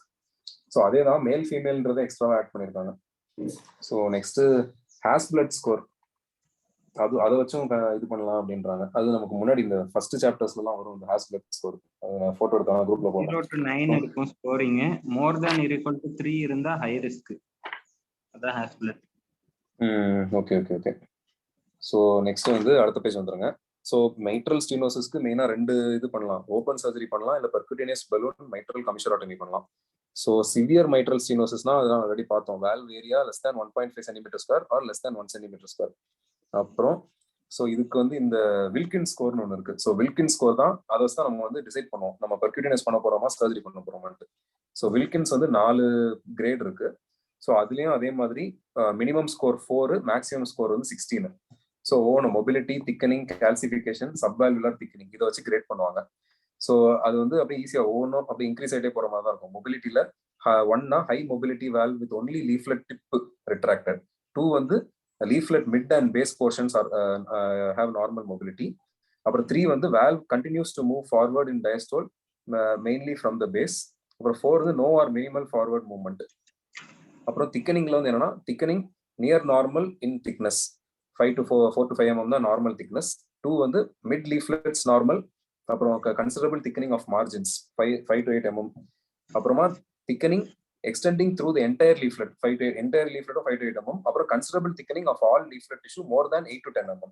ஸோ அதே தான் மேல் ஃபீமேல்ன்றதை எக்ஸ்ட்ராவா ஆட் பண்ணியிருக்காங்க. So next has blood score, அதை வச்சும் இது பண்ணலாம் அப்படின்றாங்க. அது நமக்கு முன்னாடி இந்த ஃபர்ஸ்ட் சாப்டர்ஸ்லாம் வரும், இந்த ஹேஸ் பிளட் ஸ்கோர். போட்டோ எடுத்தாங்க குரூப்ல போடுறோம். 0 to 9 இருக்கும் scoring, more than or equal to 3 இருந்தா ஹை ரிஸ்க், அதான் has bled. Okay okay okay. So next வந்து அடுத்த பேஜ் வந்துருங்க. ஸோ மைட்ரல் ஸ்டீனோசிஸ்க்கு மெயினாக 2 இது பண்ணலாம், ஓப்பன் சர்ஜரி பண்ணலாம், இல்லை பெர்குட்டேனியஸ் பலூன் மைட்ரல் கமிஷராட்டமி பண்ணலாம். ஸோ சிவியர் மைட்ரல் ஸ்டீனோசிஸ்னா அதெல்லாம் ஆல்ரெடி பார்த்தோம், valve area less than 1.5 cm² or less than 1 cm². அப்புறம் ஸோ இதுக்கு வந்து இந்த வில்கின் ஸ்கோர்னு ஒன்று இருக்கு. ஸோ வில்கின் ஸ்கோர் தான், அதை வச்சு தான் நம்ம வந்து டிசைட் பண்ணுவோம் நம்ம பெர்குட்டேனியஸ் பண்ண போறோமா சர்ஜரி பண்ண போறோமான்ட்டு. ஸோ வில்கின்ஸ் வந்து 4 கிரேட் இருக்கு. ஸோ அதுலயும் அதே மாதிரி மினிமம் ஸ்கோர் 4, மேக்ஸிமம் ஸ்கோர் வந்து 16. So mobility, thickening, calcification, subvalvular thickening, இதை வச்சு கிரேட் பண்ணுவாங்க. ஸோ அது வந்து அப்படியே ஈஸியா ஒவ்வொன்றும் அப்படி இன்க்ரீஸ் ஆகிட்டே போற மாதிரி தான் இருக்கும். மொபிலிட்டியில 1னா high mobility valve with only leaflet tip retracted, 2 வந்து leaflet mid and base portions are have normal mobility. அப்புறம் 3 வந்து valve continues to move forward in diastole mainly from the base. அப்புறம் 4 வந்து no or minimal forward movement. அப்புறம் திக்கனிங்ல வந்து என்னன்னா, thickening near normal in thickness 4 to 5 mm தான் நார்மல் திக்னஸ். 2 வந்து மிட் leaflets நார்மல், அப்புறம் considerable thickening of margins 5 to 8 mm. அப்புறமா thickening extending through the entire leaflet, 5 to 8 mm. அப்புறம் considerable thickening of all leaflet tissue more than 8 to 10 mm.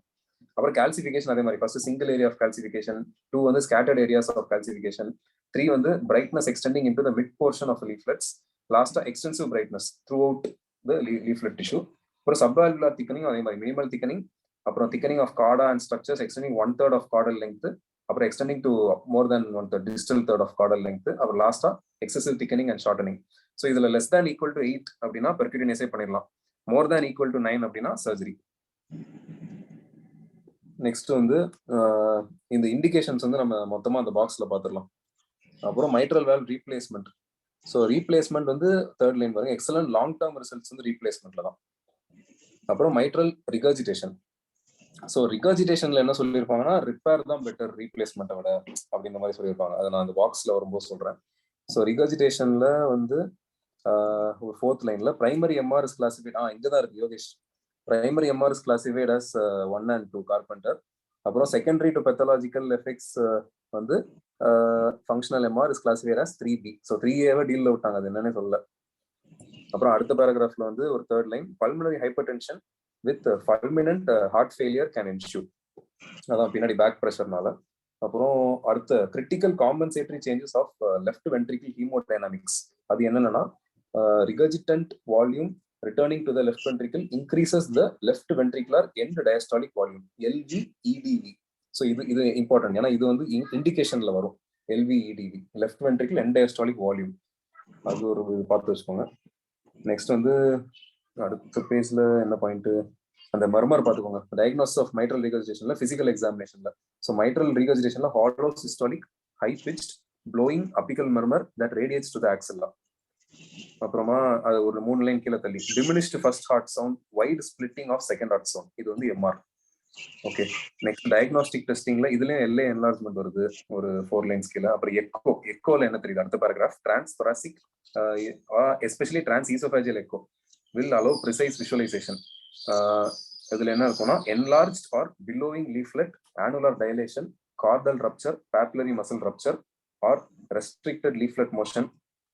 அப்புறம் calcification அதே மாதிரி, first single area of calcification, 2 வந்து scattered areas of calcification, 3 வந்து brightness extending into the mid portion of the leaflets, last extensive brightness throughout the leaflet tissue. அப்புறம் subvalvular thickening அதே மாதிரி, minimal thickening, அப்புறம் thickening of chorda and structures extending 1/3 of caudal length, அப்புறம் extending to more than 1/3 distal third of caudal length, அப்புறம் லாஸ்டா excessive thickening and shortening. So இதுல less than equal to 8 அப்படின்னா பெர்குட்டேனியஸே பண்ணிடலாம், more than equal to 9 அப்படின்னா சர்ஜரி. நெக்ஸ்ட் வந்து இந்த இண்டிகேஷன்ஸ் வந்து நம்ம மொத்தமா அந்த பாக்ஸ்ல பாத்துடலாம். அப்புறம் mitral valve replacement. So replacement வந்து 3rd லைன் பாருங்க, எக்ஸலன்ட் லாங் டேர்ம் ரிசல்ட்ஸ் வந்து ரீப்ளேஸ்மெண்ட்ல தான். அப்புறம் மைட்ரல் ரிகர்ஜிடேஷன். ஸோ ரிகர்ஜிடேஷன்ல என்ன சொல்லியிருப்பாங்கன்னா, ரிப்பேர் தான் பெட்டர் ரீப்ளேஸ்மெண்ட்டை விட அப்படின்ற மாதிரி சொல்லியிருப்பாங்க. அதை நான் அந்த பாக்ஸ்ல வரும்போது சொல்றேன். ஸோ ரிகர்ஜிடேஷன்ல வந்து ஒரு 4th லைன்ல பிரைமரி எம்ஆர் இஸ் கிளாசிஃபைட், இங்கதான் இருக்கு Yogesh, primary MR is classified as 1 and 2 carpenter. அப்புறம் செகண்டரி டு பெத்தாலஜிக்கல் எஃபெக்ட்ஸ் வந்து functional MR is classified as 3B. So 3A டீல்ல விட்டாங்க, அது என்னன்னு சொல்லல. அப்புறம் அடுத்த பேராகிராஃப்ல வந்து ஒரு 3rd line, pulmonary hypertension with fulminant heart failure can ensue, அதான் பின்னாடி பேக் ப்ரெஷர்னால. அப்புறம் அடுத்த critical compensatory changes of left ventricle haemodynamics, அது என்னன்னா, regurgitant volume returning to the left ventricle increases the left ventricular end diastolic volume, LV EDV. So இது இம்பார்ட்டன்ட், ஏன்னா இது வந்து இண்டிகேஷன்ல வரும். LVEDV, left ventricle end diastolic volume, அது ஒரு பார்த்து வச்சுக்கோங்க. நெக்ஸ்ட் வந்து அடுத்த பேஜ்ல என்ன பாயிண்ட், அந்த மர்மர் பார்த்துக்கோங்க. டயக்னோசிஸ் ஆஃப் மைட்ரல் ரீகர்ஜிடேஷன்ல பிசிக்கல் எக்ஸாமினேஷன்ல, ஸோ மைட்ரல் ரீகர்ஜிடேஷன்ல holosystolic high pitched blowing apical murmur that radiates to the axilla. அப்புறமா அது ஒரு 3 லைன் கீழே தள்ளி diminished first heart sound, wide splitting of second heart sound, இது வந்து எம்ஆர். ஓகே, நெக்ஸ்ட் டயக்னாஸ்டிக் டெஸ்டிங்ல இதுலயும் எல்ஏ என்லார்ஜ்மெண்ட் வருது ஒரு 4 லைன்ஸ் கீழே. அப்புறம் எக்கோல என்ன தெரியுது அடுத்த paragraph, trans thoracic especially trans oesophageal echo will allow precise visualisation. இதுல என்ன இருக்கும்னா enlarged or billowing leaflet, annular dilation, caudal rupture, papillary muscle rupture or restricted leaflet motion,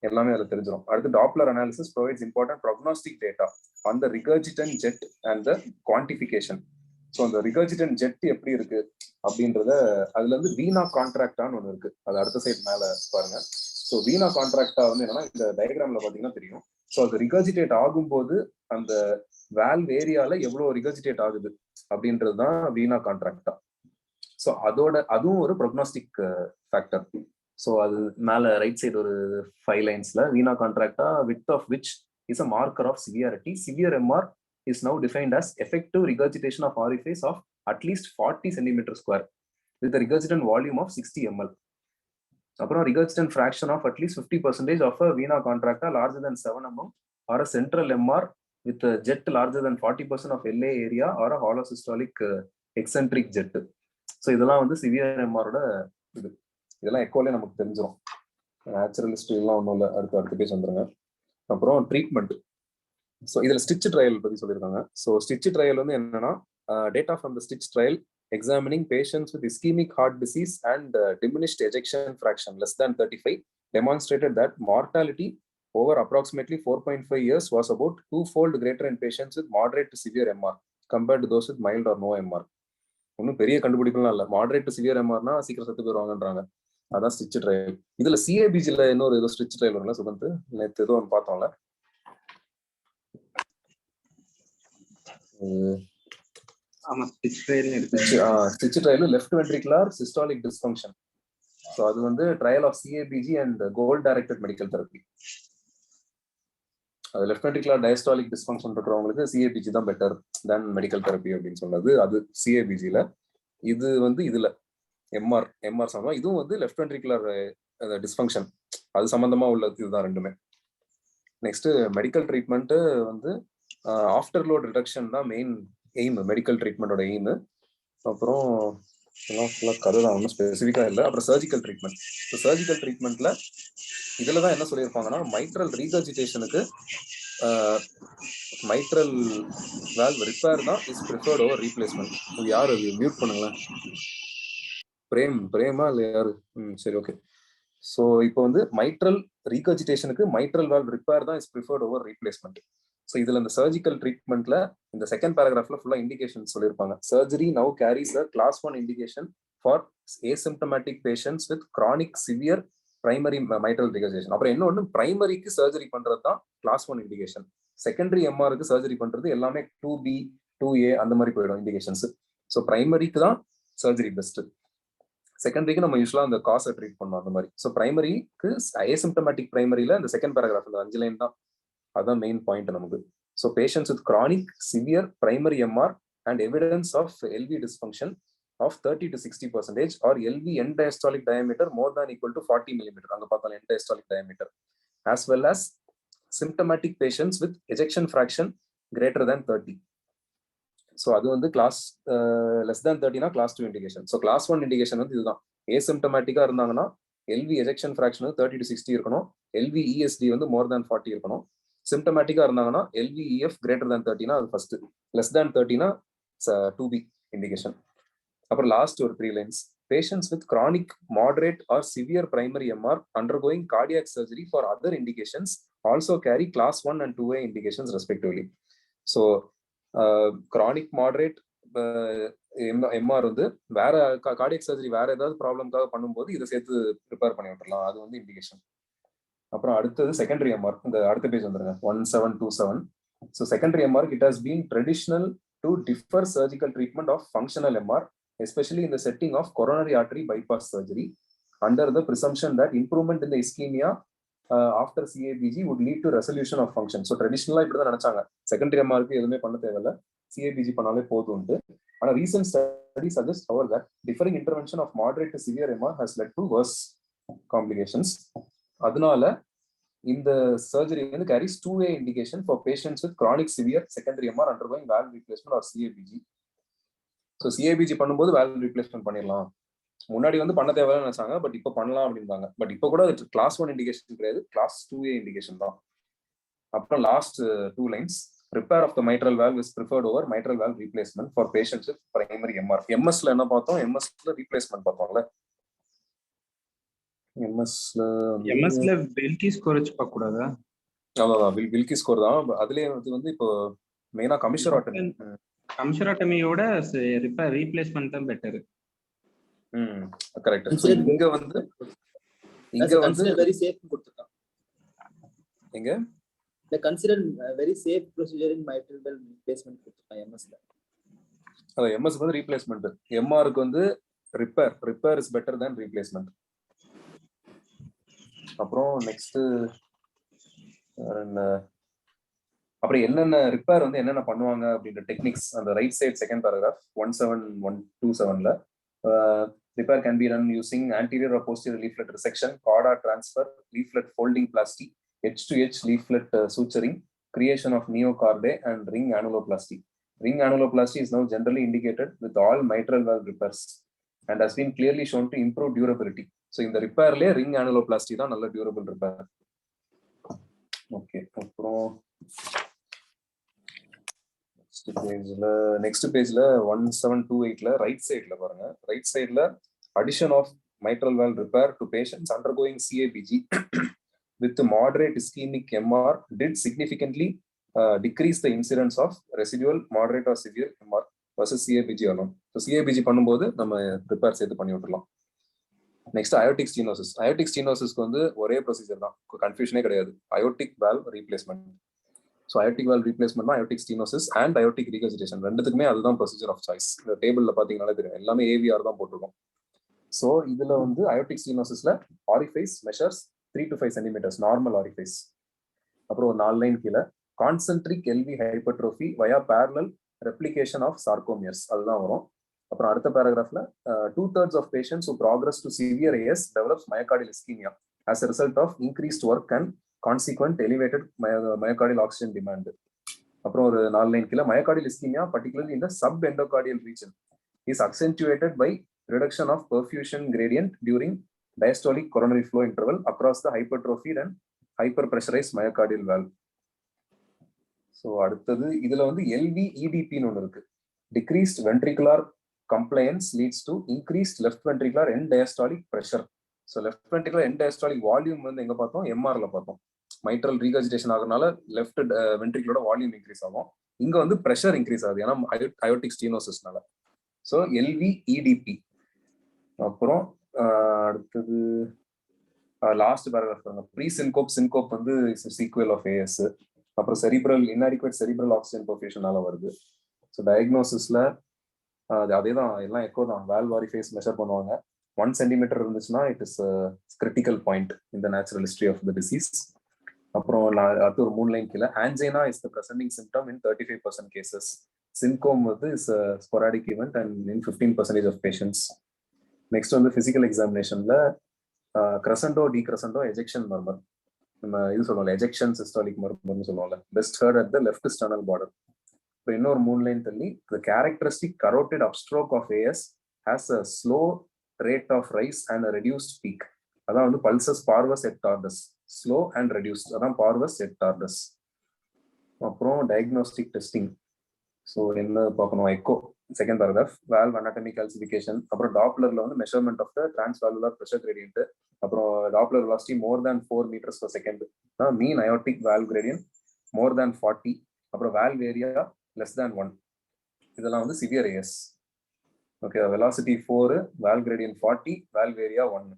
எல்லாமே அதுல தெரிஞ்சிடும். அடுத்து Doppler analysis provides important prognostic data on the regurgitant jet and the quantification. So அந்த ரிகர்ஜிடன்ட் ஜெட் எப்படி இருக்கு அப்படின்றத, அதுல இருந்து வீனா கான்ட்ராக்டான்னு ஒன்று இருக்கு, அது அடுத்த சைட் மேல பாருங்க. ஸோ வீனா கான்ட்ராக்டா வந்து என்னன்னா இந்த டயக்ராம்ல பாத்தீங்கன்னா தெரியும். ஸோ அது ரிகர்ஜிடேட் ஆகும்போது அந்த வால்வ் ஏரியால எவ்வளவு ரிகர்ஜிடேட் ஆகுது அப்படின்றது தான் வீனா கான்ட்ராக்டா. ஸோ அதுவும் ஒரு ப்ரோக்னாஸ்டிக் ஃபேக்டர். ஸோ அது மேல ரைட் சைடு ஒரு 5 லைன்ஸ்ல vena contracta width of which is a marker of severity. Severe MR is now defined as effective regurgitation of orifice of at least 40 cm² with a regurgitant volume of 60 ml. அப்புறம் regurgitant fraction of at least 50% of a vena contracta larger than 7 mm or a central MR with a jet larger than 40% of LA area or a holosystolic eccentric jet. So இதெல்லாம் வந்து சிவியர் எம்ஆரோட இது. இதெல்லாம் எக்கோலே நமக்கு தெரிஞ்சிடும். நேச்சுரல் ஹிஸ்ட்ரி எல்லாம் ஒன்றும் இல்லை, அடுத்த பேஜ் வந்துருங்க. அப்புறம் ட்ரீட்மெண்ட். ஸோ இதில் ஸ்டிச் ட்ரையல் பற்றி சொல்லியிருக்காங்க. ஸோ ஸ்டிச் ட்ரையல் வந்து என்னன்னா, data from the STICH trial examining patients with ischaemic heart disease and diminished ejection fraction less than 35 demonstrated that mortality over approximately 4.5 years was about 2-fold greater in patients with moderate to severe MR compared to those with mild or no MR. ஒன்றும் பெரிய கண்டுபிடிப்புலாம் இல்லை, மாடரேட் டு சிவியர் எம்ஆர்னா சீக்கிரம் செத்து போயிருவாங்கன்றாங்க. அதான் ஸ்டிச் ட்ரையல். இதுல சிஏபிஜில இன்னொரு ஏதோ ஸ்டிச் ட்ரையல் வரும்ல சுகந்த், நேற்று ஏதோ ஒன்று பார்த்தோம்ல. STICH trial left ventricular systolic dysfunction. So அது வந்து trial of CABG and goal directed medical therapy. அது லெஃப்ட் வென்ட்ரிகுலர் டயஸ்டாலிக் டிஸ்ஃபங்க்ஷன் இருக்கிறவங்களுக்கு சிஏபிஜி தான் பெட்டர் தென் மெடிக்கல் தெரப்பி அப்படின்னு சொன்னது அது சிஏபிஜில. இது வந்து இதுல எம்ஆர் சம்பந்தம், இதுவும் வந்து லெஃப்ட் வென்ட்ரிகுலர் டிஸ்ஃபங்க்ஷன் அது சம்பந்தமா உள்ளது, இதுதான் ரெண்டுமே. நெக்ஸ்ட் மெடிக்கல் ட்ரீட்மெண்ட் வந்து ஆஃப்டர் லோட் ரிடக்ஷன் தான் மெயின் எய்ம், மெடிக்கல் ட்ரீட்மெண்டோட எய்ம். அப்புறம் கதை தான், ஒன்றும் ஸ்பெசிஃபிக்கா இல்லை. அப்புறம் சர்ஜிக்கல் ட்ரீட்மெண்ட். சர்ஜிக்கல் ட்ரீட்மெண்ட்ல இதுல தான் என்ன சொல்லியிருப்பாங்கன்னா, மைட்ரல் ரீகர்ஜிடேஷனுக்கு மைட்ரல் வால்வ் ரிப்பேர் தான் இஸ் ப்ரிஃபர்ட் ஓவர் ரீப்ளேஸ்மெண்ட். இது யாரு அது, மியூட் பண்ணுங்களேன். பிரேமா இல்லை யாரு? சரி, ஓகே. ஸோ இப்போ வந்து மைட்ரல் ரீகர்ஜிடேஷனுக்கு மைட்ரல் வால்வ் ரிப்பேர் தான் is preferred over replacement. So இதுல இந்த சர்ஜிக்கல் ட்ரீட்மெண்ட்ல இந்த செகண்ட் பேராகிராஃப்ல ஃபுல்லா இண்டிகேஷன் சொல்லியிருப்பாங்க. Surgery now carries a Class 1 indication for asymptomatic patients with chronic severe primary mitral regurgitation. அப்புறம் இன்னொன்று, பிரைமரிக்கு சர்ஜரி பண்றது தான் Class 1 இண்டிகேஷன். செகண்டரி எம்ஆருக்கு சர்ஜரி பண்றது எல்லாமே 2B 2A அந்த மாதிரி போயிடும் இண்டிகேஷன்ஸ். ஸோ பிரைமரிக்கு தான் சர்ஜரி பெஸ்ட். செகண்டரிக்கு நம்ம யூஸ்வலா அந்த காசை ட்ரீட் பண்ணோம் அந்த மாதிரி. ஸோ பிரைமரிக்கு ஏசிம்டமேட்டிக் பிரைமரியில இந்த செகண்ட் பேராகிராஃப் இந்த 5 லைன் தான், அதான் மெயின் பாயிண்ட் நமக்கு. So patients with chronic severe primary MR and evidence of LV dysfunction of 30 to 60% or LV end diastolic diameter more than equal to 40 mm, அங்க பார்த்தாலும் end diastolic diameter, as well as symptomatic patients with ejection fraction greater than 30. So அது வந்து கிளாஸ் லெஸ் தேன் 30னா Class 2 indication. So Class 1 indication வந்து இதுதான். ஏசிம்டமேட்டிக்கா இருந்தாங்கன்னா எல்வி எஜெக்ஷன் ஃபிராக்ஷன் வந்து 30 to 60 இருக்கணும், எல்வி இஎஸ்டி வந்து மோர் தேன் 40 இருக்கணும். சிம்டமேட்டிக்கா இருந்தாங்கன்னா எல்வி இஎஃப் கிரேட்டர் தேன் 30னா அது ஃபர்ஸ்ட், லெஸ் தேன் 30னா 2B இண்டிகேஷன். அப்புறம் லாஸ்ட் ஒரு 3 lines, patients with chronic moderate or severe primary MR undergoing cardiac surgery for other indications also carry Class 1 and 2A indications respectively. So chronic moderate MR வந்து வேற கார்டியாக் சர்ஜரி வேற ஏதாவது ப்ராப்ளம்காக பண்ணும்போது இதை சேர்த்து ப்ரிப்பேர் பண்ணி விட்டுறலாம், அது வந்து இண்டிகேஷன். அப்புறம் அடுத்தது செகண்டரி எம்ஆர், இந்த அடுத்த பேஜ் வந்துருங்க 1727. So secondary MR it has been traditional to defer surgical treatment of functional MR especially in the setting of coronary artery bypass surgery, under the presumption that improvement in the ischemia after CABG would lead to resolution of function. So traditionally இப்படி தான் நினைச்சாங்க, செகண்டரி எம்ஆருக்கு எதுவுமே பண்ண தேவையில்ல, CABG பண்ணாலே போதும்ட்டு. ஆனால் recent studies suggest however that differing intervention of moderate to severe MR has led to worse complications. அதனால இந்த surgery வந்து carries 2A indication for patients with chronic severe secondary MR undergoing valve replacement or CABG. So CABG பண்ணும்போது valve replacement பண்ணிடலாம், முன்னாடி வந்து பண்ண தேவையில்லைன்னு நினைச்சாங்க, பட் இப்போ பண்ணலாம் அப்படின்றாங்க. பட் இப்போ கூட கிளாஸ் 1 இண்டிகேஷன் கிடையாது, கிளாஸ் 2A இண்டிகேஷன் தான். அப்புறம் last 2 lines, repair of the mitral valve is preferred over mitral valve replacement for patients with primary MR. MS-ல என்ன பார்த்தோம், MS-ல ரீப்ளேஸ்மெண்ட் பார்த்தோம்ல. MS-ல வில்கி ஸ்கோர் வச்சு பார்க்க கூடாதா? அதான் வில்கி ஸ்கோர் தான். அதுலயே வந்து இப்போ மெயினா கமிஷராட்டமியோட ரிப்பேர் ரீப்ளேஸ்மெண்ட் தான் பெட்டர். கரெக்ட். இங்க வந்து very safe கொடுத்திருக்காங்க. எங்க the considered very safe procedure in mitral valve replacement கொடுத்திருக்காங்க MS-ல. அத MS வந்து ரீப்ளேஸ்மெண்ட், MR க்கு வந்து repair is better than replacement. அப்புறம் நெக்ஸ்ட் அப்புறம் என்னென்ன ரிப்பேர் வந்து என்னென்ன பண்ணுவாங்க அப்படின்ற டெக்னிக்ஸ் அந்த ரைட் சைட் செகண்ட் பேராகிராஃப் 17127ல repair can be done using anterior or posterior leaflet resection, chorda transfer, leaflet folding plasty, edge to edge leaflet suturing, creation of neochordae and ring annuloplasty. Ring annuloplasty is now generally indicated with all mitral valve repairs and has been clearly shown to improve durability. So in the repair le ring annuloplasty தான் நல்ல durable repair. Okay, அப்புறம் next pageல 1728ல ரைட் சைடுல பாருங்க, ரைட் சைடுல addition of mitral valve repair to patients undergoing CABG with moderate ischemic MR did significantly decrease the incidence of residual moderate or severe MR versus CABG alone. So CABG பண்ணும்போது நம்ம repair சேர்த்து பண்ணி விட்டுறலாம். Next aortic stenosis. அயோட்டிக் ஸ்டீனோசிஸ்க்கு வந்து ஒரே ப்ரொசீஜர் தான், கன்ஃபியூஷனே கிடையாது, aortic valve replacement. So aortic valve replacement தான் அயோட்டிக் ஸ்டீனோசிஸ் அண்ட் அயோட்டிக் ரீகஜிடேஷன், ரெண்டுத்துக்குமே அதுதான் ப்ரொசீஜர் ஆஃப் சாய்ஸ். இந்த டேபிள்ல பாத்தீங்கன்னாலே தெரியும், எல்லாமே AVR தான் போட்டிருக்கோம். ஸோ இதுல வந்து அயோட்டிக் ஸ்டீனோசிஸ்ல orifice measures 3 to 5 centimeters normal orifice. அப்புறம் ஒரு 4 லைன் கீழே concentric LV hypertrophy via parallel replication of sarcomeres அதுதான் வரும். அப்புறம் அடுத்த பேராகிராஃப்ல 2/3 of patients who progress to severe AS develops myocardial ischemia as a result of increased work and consequent elevated myocardial oxygen demand. அப்புறம் ஒரு 4 லைன் கீழே myocardial ischemia particularly in the subendocardial region is accentuated by reduction of perfusion gradient during diastolic coronary flow interval across the hypertrophied and hyperpressurized myocardial valve. So அடுத்தது இதுல வந்து LVEDP ஒன்று இருக்கு, decreased ventricular compliance leads to increased left ventricular end diastolic pressure. So left ventricular end diastolic volume வந்து எங்க பார்த்தோம், MR-ல பார்த்தோம். mitral regurgitation ஆகுறதுனால லெஃப்ட் வென்ட்ரிகுலரோட வால்யூம் இன்க்ரீஸ் ஆகும், இங்க வந்து பிரஷர் இன்க்ரீஸ் ஆகுது ஏன்னா அயோட்டிக் ஸ்டீனோசிஸ்னால. So LVEDP. அப்புறம் அடுத்தது லாஸ்ட் பேராகிராஃப் பாருங்க, ப்ரீ சின்கோப். சின்கோப் வந்து சீக்வல் ஆஃப் AS. அப்புறம் செரிப்ரல் இன்அடிக்வேட் செரிப்ரல் ஆக்சிஜன் பர்ஃபியூஷனால வருது. ஸோ டயக்னோசிஸ்ல அதே தான், எல்லாம் எக்கோ தான், வால்வ் ஆரிஃபைஸ் மெஷர் பண்ணுவாங்க. 1 centimeter இருந்துச்சுன்னா it is critical point in the natural history of the disease. அப்புறம் அடுத்து ஒரு 3 லைன் கீழே angina is the presenting symptom in 35% cases. Syncope வந்து is sporadic event and in 15% of patients. Next வந்து பிசிக்கல் எக்ஸாமினேஷன்ல கிரசண்டோ டிகிரசண்டோ எஜெக்ஷன் மர்மர், நம்ம இது சொல்லுவோம்ல எஜெக்ஷன் சிஸ்டாலிக் மர்மர்னு சொல்லுவோம்ல, best heard at the left sternal border. இப்போ இன்னொரு 3 லைன் தள்ளி the characteristic carotid upstroke of AS has a slow rate of rise and a reduced peak. அதான் வந்து pulsus parvus et tardus, slow and reduced, அதான் parvus et tardus. அப்புறம் டயக்னோஸ்டிக் டெஸ்டிங். ஸோ என்ன பார்க்கணும், echo second paragraph, valve anatomy calcification. அப்புறம் டாப்லர்ல வந்து measurement of the transvalvular pressure gradient. அப்புறம் Doppler velocity more than 4 meters per second, mean aortic valve gradient more than 40. அப்புறம் வால்வ் ஏரியா less than 1. இதெல்லாம் வந்து severe AS. Okay, velocity 4, valve gradient 40, valve area 1.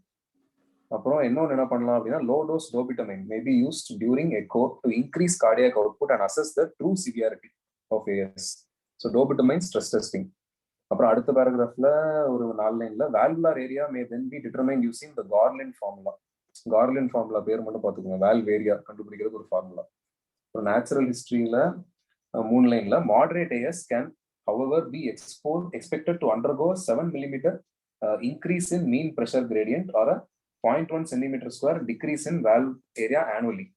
அப்புறம் இன்னொன்று என்ன பண்ணலாம் அப்படின்னா, low dose dobutamine may be used during echo to increase cardiac output and assess the true severity of AS. So dobutamine stress testing. அப்புறம் அடுத்த பேராகிராஃப்ல ஒரு 4 லைன்ல valvular area may then be determined using the Garland formula. Garland formula பேர் மட்டும் பார்த்துக்கோங்க. valve area கண்டுபிடிக்கிறது ஒரு ஃபார்முலா. அப்புறம் நேச்சுரல் ஹிஸ்டரியில 3 லைன்ல moderate AS can however be expected to undergo 7 mm increase in mean pressure gradient or a 0.1 centimeter square decrease in valve area annually.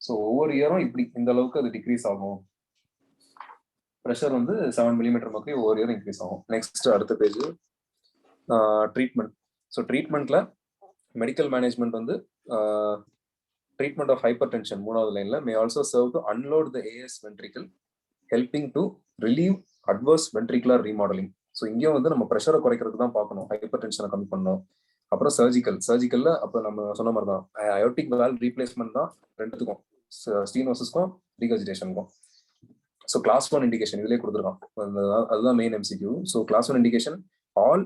So ஒவ்வொரு இயரும் இப்படி இந்த அளவுக்கு அது டிக்ரீஸ் ஆகும். ப்ரெஷர் வந்து 7 mm மக்கள் ஒவ்வொரு இயரும் இன்க்ரீஸ் ஆகும். நெக்ஸ்ட் அடுத்த பேஜ் ட்ரீட்மெண்ட். ஸோ ட்ரீட்மெண்ட்ல மெடிக்கல் மேனேஜ்மெண்ட் வந்து ட்ரீட்மெண்ட் ஆஃப் ஹைப்பர் டென்ஷன் 3வது லைன்ல may also serve to unload the AS ventricle helping to relieve adverse ventricular remodelling. So இங்கேயும் வந்து நம்ம ப்ரெஷரை குறைக்கிறதுக்கு தான் பார்க்கணும், ஹைப்பர் டென்ஷனை கம்மி பண்ணணும். அப்புறம் சர்ஜிக்கல்ல அப்போ நம்ம சொன்ன மாதிரி தான் அயோட்டிக் வால்வ் ரீப்ளேஸ்மெண்ட் தான் ரெண்டுத்துக்கும், ஸ்டீனோசிஸ்க்கும் ரீகர்ஜிடேஷனுக்கும். ஸோ கிளாஸ் 1 இண்டிகேஷன் இதுலேயே கொடுத்துருக்கோம், அதுதான் main MCQ. So class 1 indication all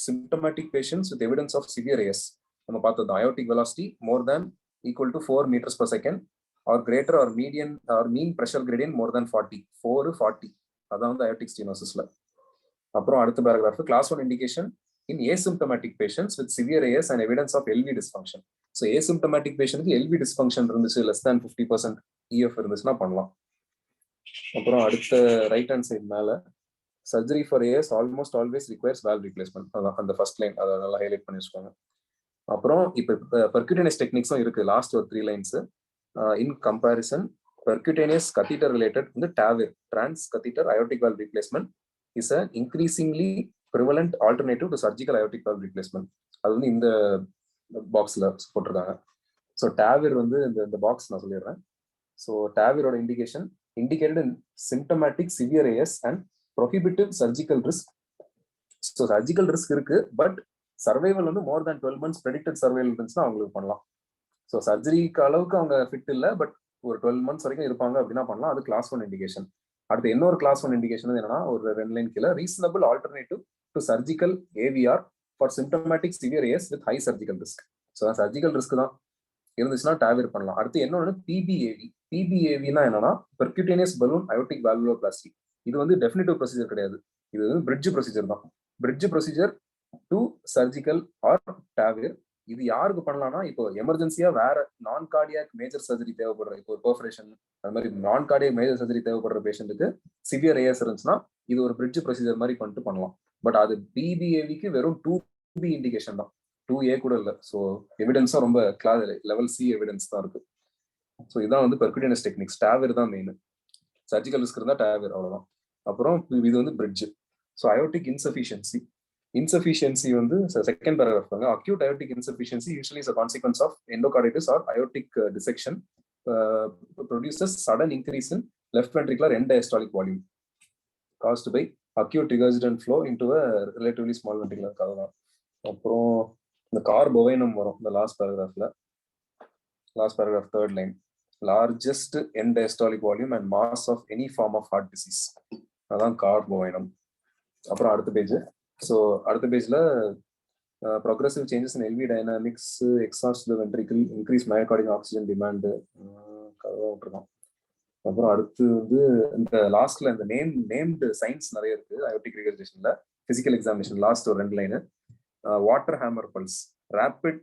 symptomatic patients with evidence of severe AS. நம்ம பார்த்தது aortic velocity more than equal to 4 meters per second or greater or median or mean pressure gradient more than 40 அதான் வந்து aortic stenosisல. அப்புறம் அடுத்த paragraph class 1 indication in asymptomatic patients with severe AS and evidence of LV dysfunction. So asymptomatic patientக்கு LV dysfunction இருந்துச்சு, less than 50% EF இருந்துச்சுன்னா பண்ணலாம். அப்புறம் அடுத்த ரைட் ஹேண்ட் சைடு மேல surgery for as almost always requires valve replacement. அதான் அந்த ஃபர்ஸ்ட் லைன், அதை நல்லா ஹைலைட் பண்ணி வச்சுக்கோங்க. அப்புறம் இப்போ பெர்க்யூட்டேனியஸ் டெக்னிக்ஸும் இருக்கு, லாஸ்ட் ஒரு 3 lines. In comparison percutaneous catheter related வந்து TAVR transcatheter aortic valve replacement is a increasingly prevalent alternative to surgical aortic valve replacement. அது வந்து இந்த பாக்ஸ்ல போட்டிருக்காங்க. ஸோ டாவிர் வந்து இந்த பாக்ஸ் நான் சொல்லிடுறேன். ஸோ டாவிரோட indication indicated in symptomatic severe AS and prohibitive surgical risk. So surgical risk இருக்கு, பட் சர்வைவல் வந்து மோர் தேன் 12 months ப்ரெடிக்டட் சர்வைவல் இருந்துச்சுன்னா அவங்களுக்கு பண்ணலாம். ஸோ சர்ஜரிக்கு அளவுக்கு அவங்க ஃபிட் இல்லை, பட் ஒரு 12 months வரைக்கும் இருப்பாங்க அப்படின்னா பண்ணலாம். அது கிளாஸ் 1 இண்டிகேஷன். அடுத்து இன்னொரு கிளாஸ் 1 இண்டிகேஷன் என்னன்னா ஒரு 2 லைன் கீழே reasonable alternative to surgical AVR for symptomatic severe AS with high surgical risk. So surgical risk தான் இருந்துச்சுன்னா டாவிர் பண்ணலாம். அடுத்து என்னொன்னு பிபிஏவி. பிபிஏவினா என்னன்னா பெர்க்யூட்டேனியஸ் பலூன் அயோட்டிக் வால்வுலோபிளாஸ்டி. இது வந்து டெஃபினிட்டிவ் ப்ரொசீஜர் கிடையாது, இது வந்து பிரிட்ஜ் ப்ரொசீஜர் தான். Bridge procedure to surgical or TAVR. இது யாருக்கு பண்ணலாம்னா இப்போ எமர்ஜென்சியா வேற நான் கார்டியாக் மேஜர் சர்ஜரி தேவைப்படுற, இப்போ பெர்ஃபரேஷன் அது மாதிரி நான் கார்டியாக் மேஜர் சர்ஜரி தேவைப்படுற பேஷண்ட்டுக்கு சிவியர் ஏஎஸ் இருந்துச்சுன்னா இது ஒரு பிரிட்ஜ் ப்ரொசீஜர் மாதிரி பண்ணிட்டு பண்ணலாம். பட் அது பிபிஏவிக்கு வெறும் 2B இண்டிகேஷன் தான், 2A கூட இல்லை. ஸோ எவிடன்ஸும் ரொம்ப லெவல் C எவிடன்ஸ் தான் இருக்கு. ஸோ இதான் வந்து பெர்க்யூட்டேனியஸ் டெக்னிக்ஸ். டாவிர் தான் மெயின், சர்ஜிக்கல் ரிஸ்க் இருந்தால் டாவிர், அவ்வளோதான். அப்புறம் இது வந்து பிரிட்ஜ். ஸோ அயோட்டிக் இன்சஃபிஷியன்சி வந்து செகண்ட் பேராகிராஃப் பாருங்க. Acute aortic insufficiency usually is a consequence of endocarditis or aortic dissection produces sudden increase in left ventricular end diastolic volume caused by acute regurgitant flow into a relatively small ventricular cavity. அப்புறம் இந்த கார் பொவைனம் வரும் இந்த last paragraph third line. Largest end diastolic volume and mass of any form of heart disease, அதான் கார் பொவைனம். அப்புறம் அடுத்த பேஜ். ஸோ அடுத்த பேஜ்ல progressive changes in LV dynamics, exhaust the ventricle, increase myocardic oxygen demand விட்டுருக்கோம். அப்புறம் அடுத்து வந்து இந்த லாஸ்ட்ல இந்த நேம்டு சைன்ஸ் நிறைய இருக்கு அயோட்டிக் ரிகர்ஜேஷன்ல. பிசிக்கல் எக்ஸாமினேஷன் லாஸ்ட் ஒரு 2 line. Water hammer pulse, rapid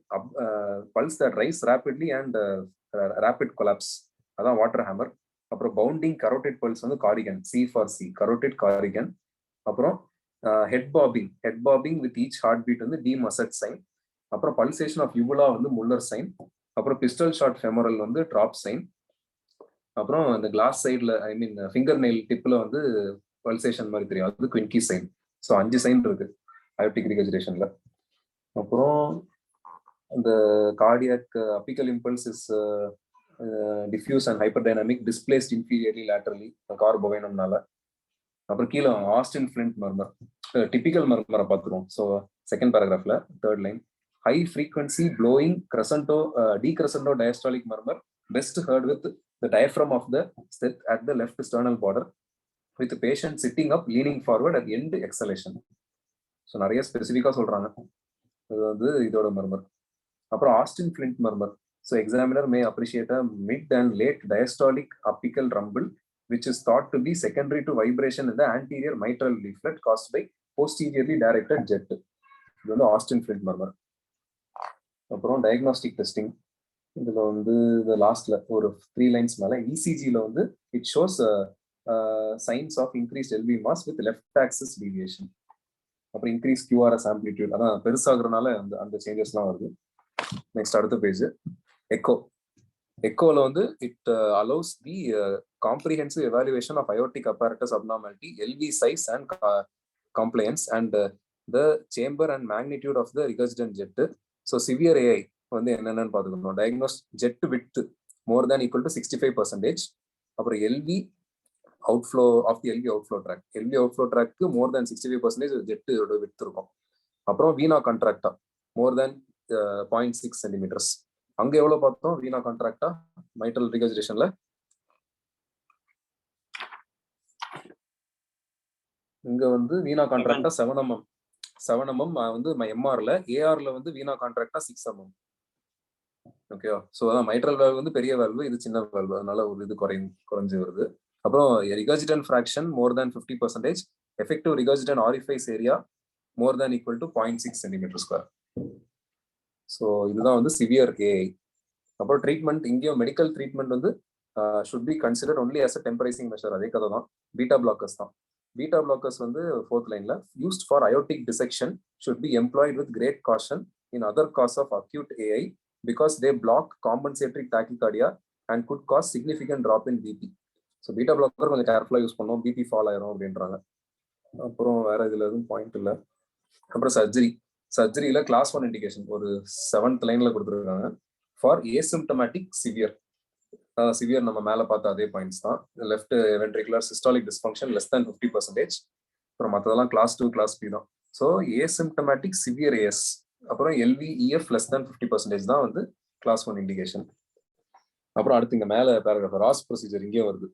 pulse that rise rapidly and rapid collapse, அதான் வாட்டர் ஹேமர். அப்புறம் பவுண்டிங் கரோட்டிட் பல்ஸ் வந்து Corrigan, C for C, carotid Corrigan. அப்புறம் head bobbing with each heart beat வந்து டி மசட் சைன். அப்புறம் பல்சேஷன் ஆஃப் யுபுலா வந்து முல்லர் சைன். அப்புறம் பிஸ்டல் ஷார்ட் ஃபெமரல் வந்து ட்ராப் சைன். அப்புறம் இந்த கிளாஸ் சைட்ல ஃபிங்கர் நெயில் டிப்ல வந்து பல்சேஷன் மாதிரி தெரியும், அது குவின்கி சைன். ஸோ 5 சைன் இருக்கு அயோட்டிக் ரிகர்ஜிடேஷன்ல. அப்புறம் இந்த cardiac apical impulse is diffuse and hyperdynamic, displaced inferiorly laterally cor பொவைனம்னால. அப்புறம் கீழே ஆஸ்டின் ஃபிளின்ட் மர்மர், டிபிக்கல் மர்மரை பார்த்துருவோம். ஸோ செகண்ட் பேராகிராஃப்ல third line, high frequency blowing decrescendo diastolic murmur best heard with the diaphragm of the set at the left sternal border with the patient sitting up leaning forward at end exhalation. So நிறைய ஸ்பெசிஃபிக்காக சொல்றாங்க, இது வந்து இதோட மர்மர். அப்புறம் Austin Flint மர்மர். So examiner May appreciate a mid and late diastolic apical rumble which is thought to be secondary to vibration in the anterior mitral leaflet caused by posteriorly directed jet. இது வந்து ஆஸ்டின் ஃபிளிண்ட் மர்மர். அப்புறம் டயக்னாஸ்டிக் டெஸ்டிங், இதுல வந்து இந்த லாஸ்ட்ல ஒரு 3 லைன்ஸ் மேல இசிஜில வந்து it shows signs of increased LV mass with left axis deviation. அப்புறம் இன்க்ரீஸ் கியூஆர்எஸ் ஆம்பிளிட்யூட், அதான் பெருசாகிறதுனால அந்த சேஞ்சஸ்லாம் வருது. நெக்ஸ்ட் அடுத்த பேஜ் எக்கோ. எக்கோல வந்து it allows the comprehensive evaluation of aortic apparatus abnormality, LV size and compliance and the chamber and magnitude of the regurgitant jet. So severe AI வந்து என்னென்னு பார்த்துக்கணும். Diagnose jet with more than equal to 65%. அப்புறம் LV outflow of the LV outflow tract, LV outflow tract more than 65% ஜெட்டோட வித் இருக்கும். அப்புறம் வீனா கான்ட்ராக்டா மோர் தேன் 0.6 சென்டிமீட்டர்ஸ். அங்க எவ்வளவு பார்த்தோம் வீனா கான்ட்ராக்டா மைட்ரல் ரிகர்ஜிடேஷன்ல? இங்க வந்து வீனா கான்ட்ராக்டா 7 mm வந்து எம்ஆர்ல, ஏஆர்ல வந்து வீனா கான்ட்ராக்டா 6 mm. ஓகேவா? ஸோ அதான் மைட்ரல் வேல்வ் வந்து பெரிய வேல்வு, இது சின்ன வேல்வு, அதனால ஒரு இது குறைஞ்சு வருது. அப்புறம் regurgitant fraction more than 50%, effective regurgitant orifice area more than equal to 0.6 centimetre square. So இதுதான் வந்து சிவியர் ஏஐ. அப்புறம் ட்ரீட்மெண்ட், இங்கேயும் மெடிக்கல் ட்ரீட்மெண்ட் வந்து should be considered only as a temporizing measure. அதே கதை தான். பீட்டா பிளாக்கர்ஸ் தான். பீட்டா பிளாக்கர்ஸ் வந்து 4th லைன்ல used for aortic dissection should be employed with great caution in other cause of acute AI because they block compensatory tachycardia and could cause significant drop in BP. So beta blogger கொஞ்சம் கேர்ஃபுல்லாக யூஸ் பண்ணோம், பிபி ஃபால் ஆயிரும் அப்படின்றாங்க. அப்புறம் வேற இதுல எதுவும் பாயிண்ட் இல்லை. அப்புறம் சர்ஜரியில கிளாஸ் 1 இண்டிகேஷன் ஒரு 7th லைன்ல கொடுத்துருக்காங்க. ஃபார் ஏசிம்டமேட்டிக் சிவியர் நம்ம மேல பார்த்த அதே பாயிண்ட்ஸ் தான். Left ventricular systolic dysfunction less than 50%. அப்புறம் மற்றதெல்லாம் கிளாஸ் 2 கிளாஸ் 3 தான். ஸோ ஏசிம்டமேட்டிக் சிவியர் ஏஎஸ், அப்புறம் எல்விஇஎஃப் லெஸ் தேன் 50% தான் வந்து கிளாஸ் 1 இண்டிகேஷன். அப்புறம் அடுத்து இங்க மேல பேராகிராஃப் ராஸ் ப்ரொசீஜர் இங்கேயும் வருது.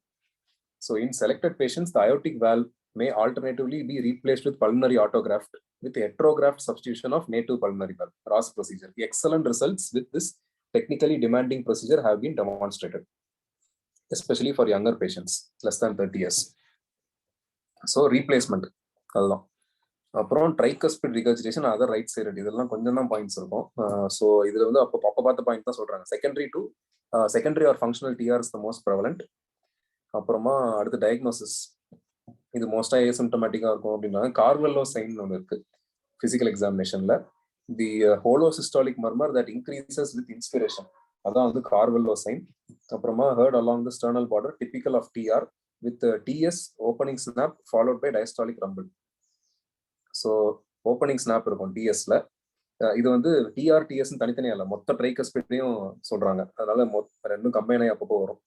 So in selected patients the aortic valve may alternatively be replaced with pulmonary autograft with heterograft substitution of native pulmonary valve. Ross procedure. Excellent results with this technically demanding procedure have been demonstrated, especially for younger patients less than 30 years. So replacement அதுதான். அப்புறம் tricuspid regurgitation other right side, இதெல்லாம் கொஞ்சம் தான் பாயிண்ட்ஸ் இருக்கும். ஸோ இதுல வந்து அப்போ பார்த்த பாயிண்ட் தான் சொல்றாங்க. Secondary or functional TR is the most prevalent. அப்புறமா அடுத்து டயக்னோசிஸ், இது மோஸ்டா ஏசிம்டமேட்டிக்கா இருக்கும் அப்படின்னா கார்வெல்லோ சைன் ஒன்று இருக்கு பிசிக்கல் எக்ஸாமினேஷன்ல. The holosystolic murmur that increases with inspiration, அதான் வந்து கார்வெல்லோ சைன். அப்புறமா heard along the sternal border typical of TR with TS opening snap followed by diastolic rumble. So opening snap இருக்கும் டிஎஸ்ல. இது வந்து டிஆர் டிஎஸ் தனித்தனியா இல்லை, மொத்த ட்ரைகஸ்பிட்டையும் சொல்றாங்க, அதனால ரெண்டும் கம்பைன் ஆகி அப்பப்போ வரும்.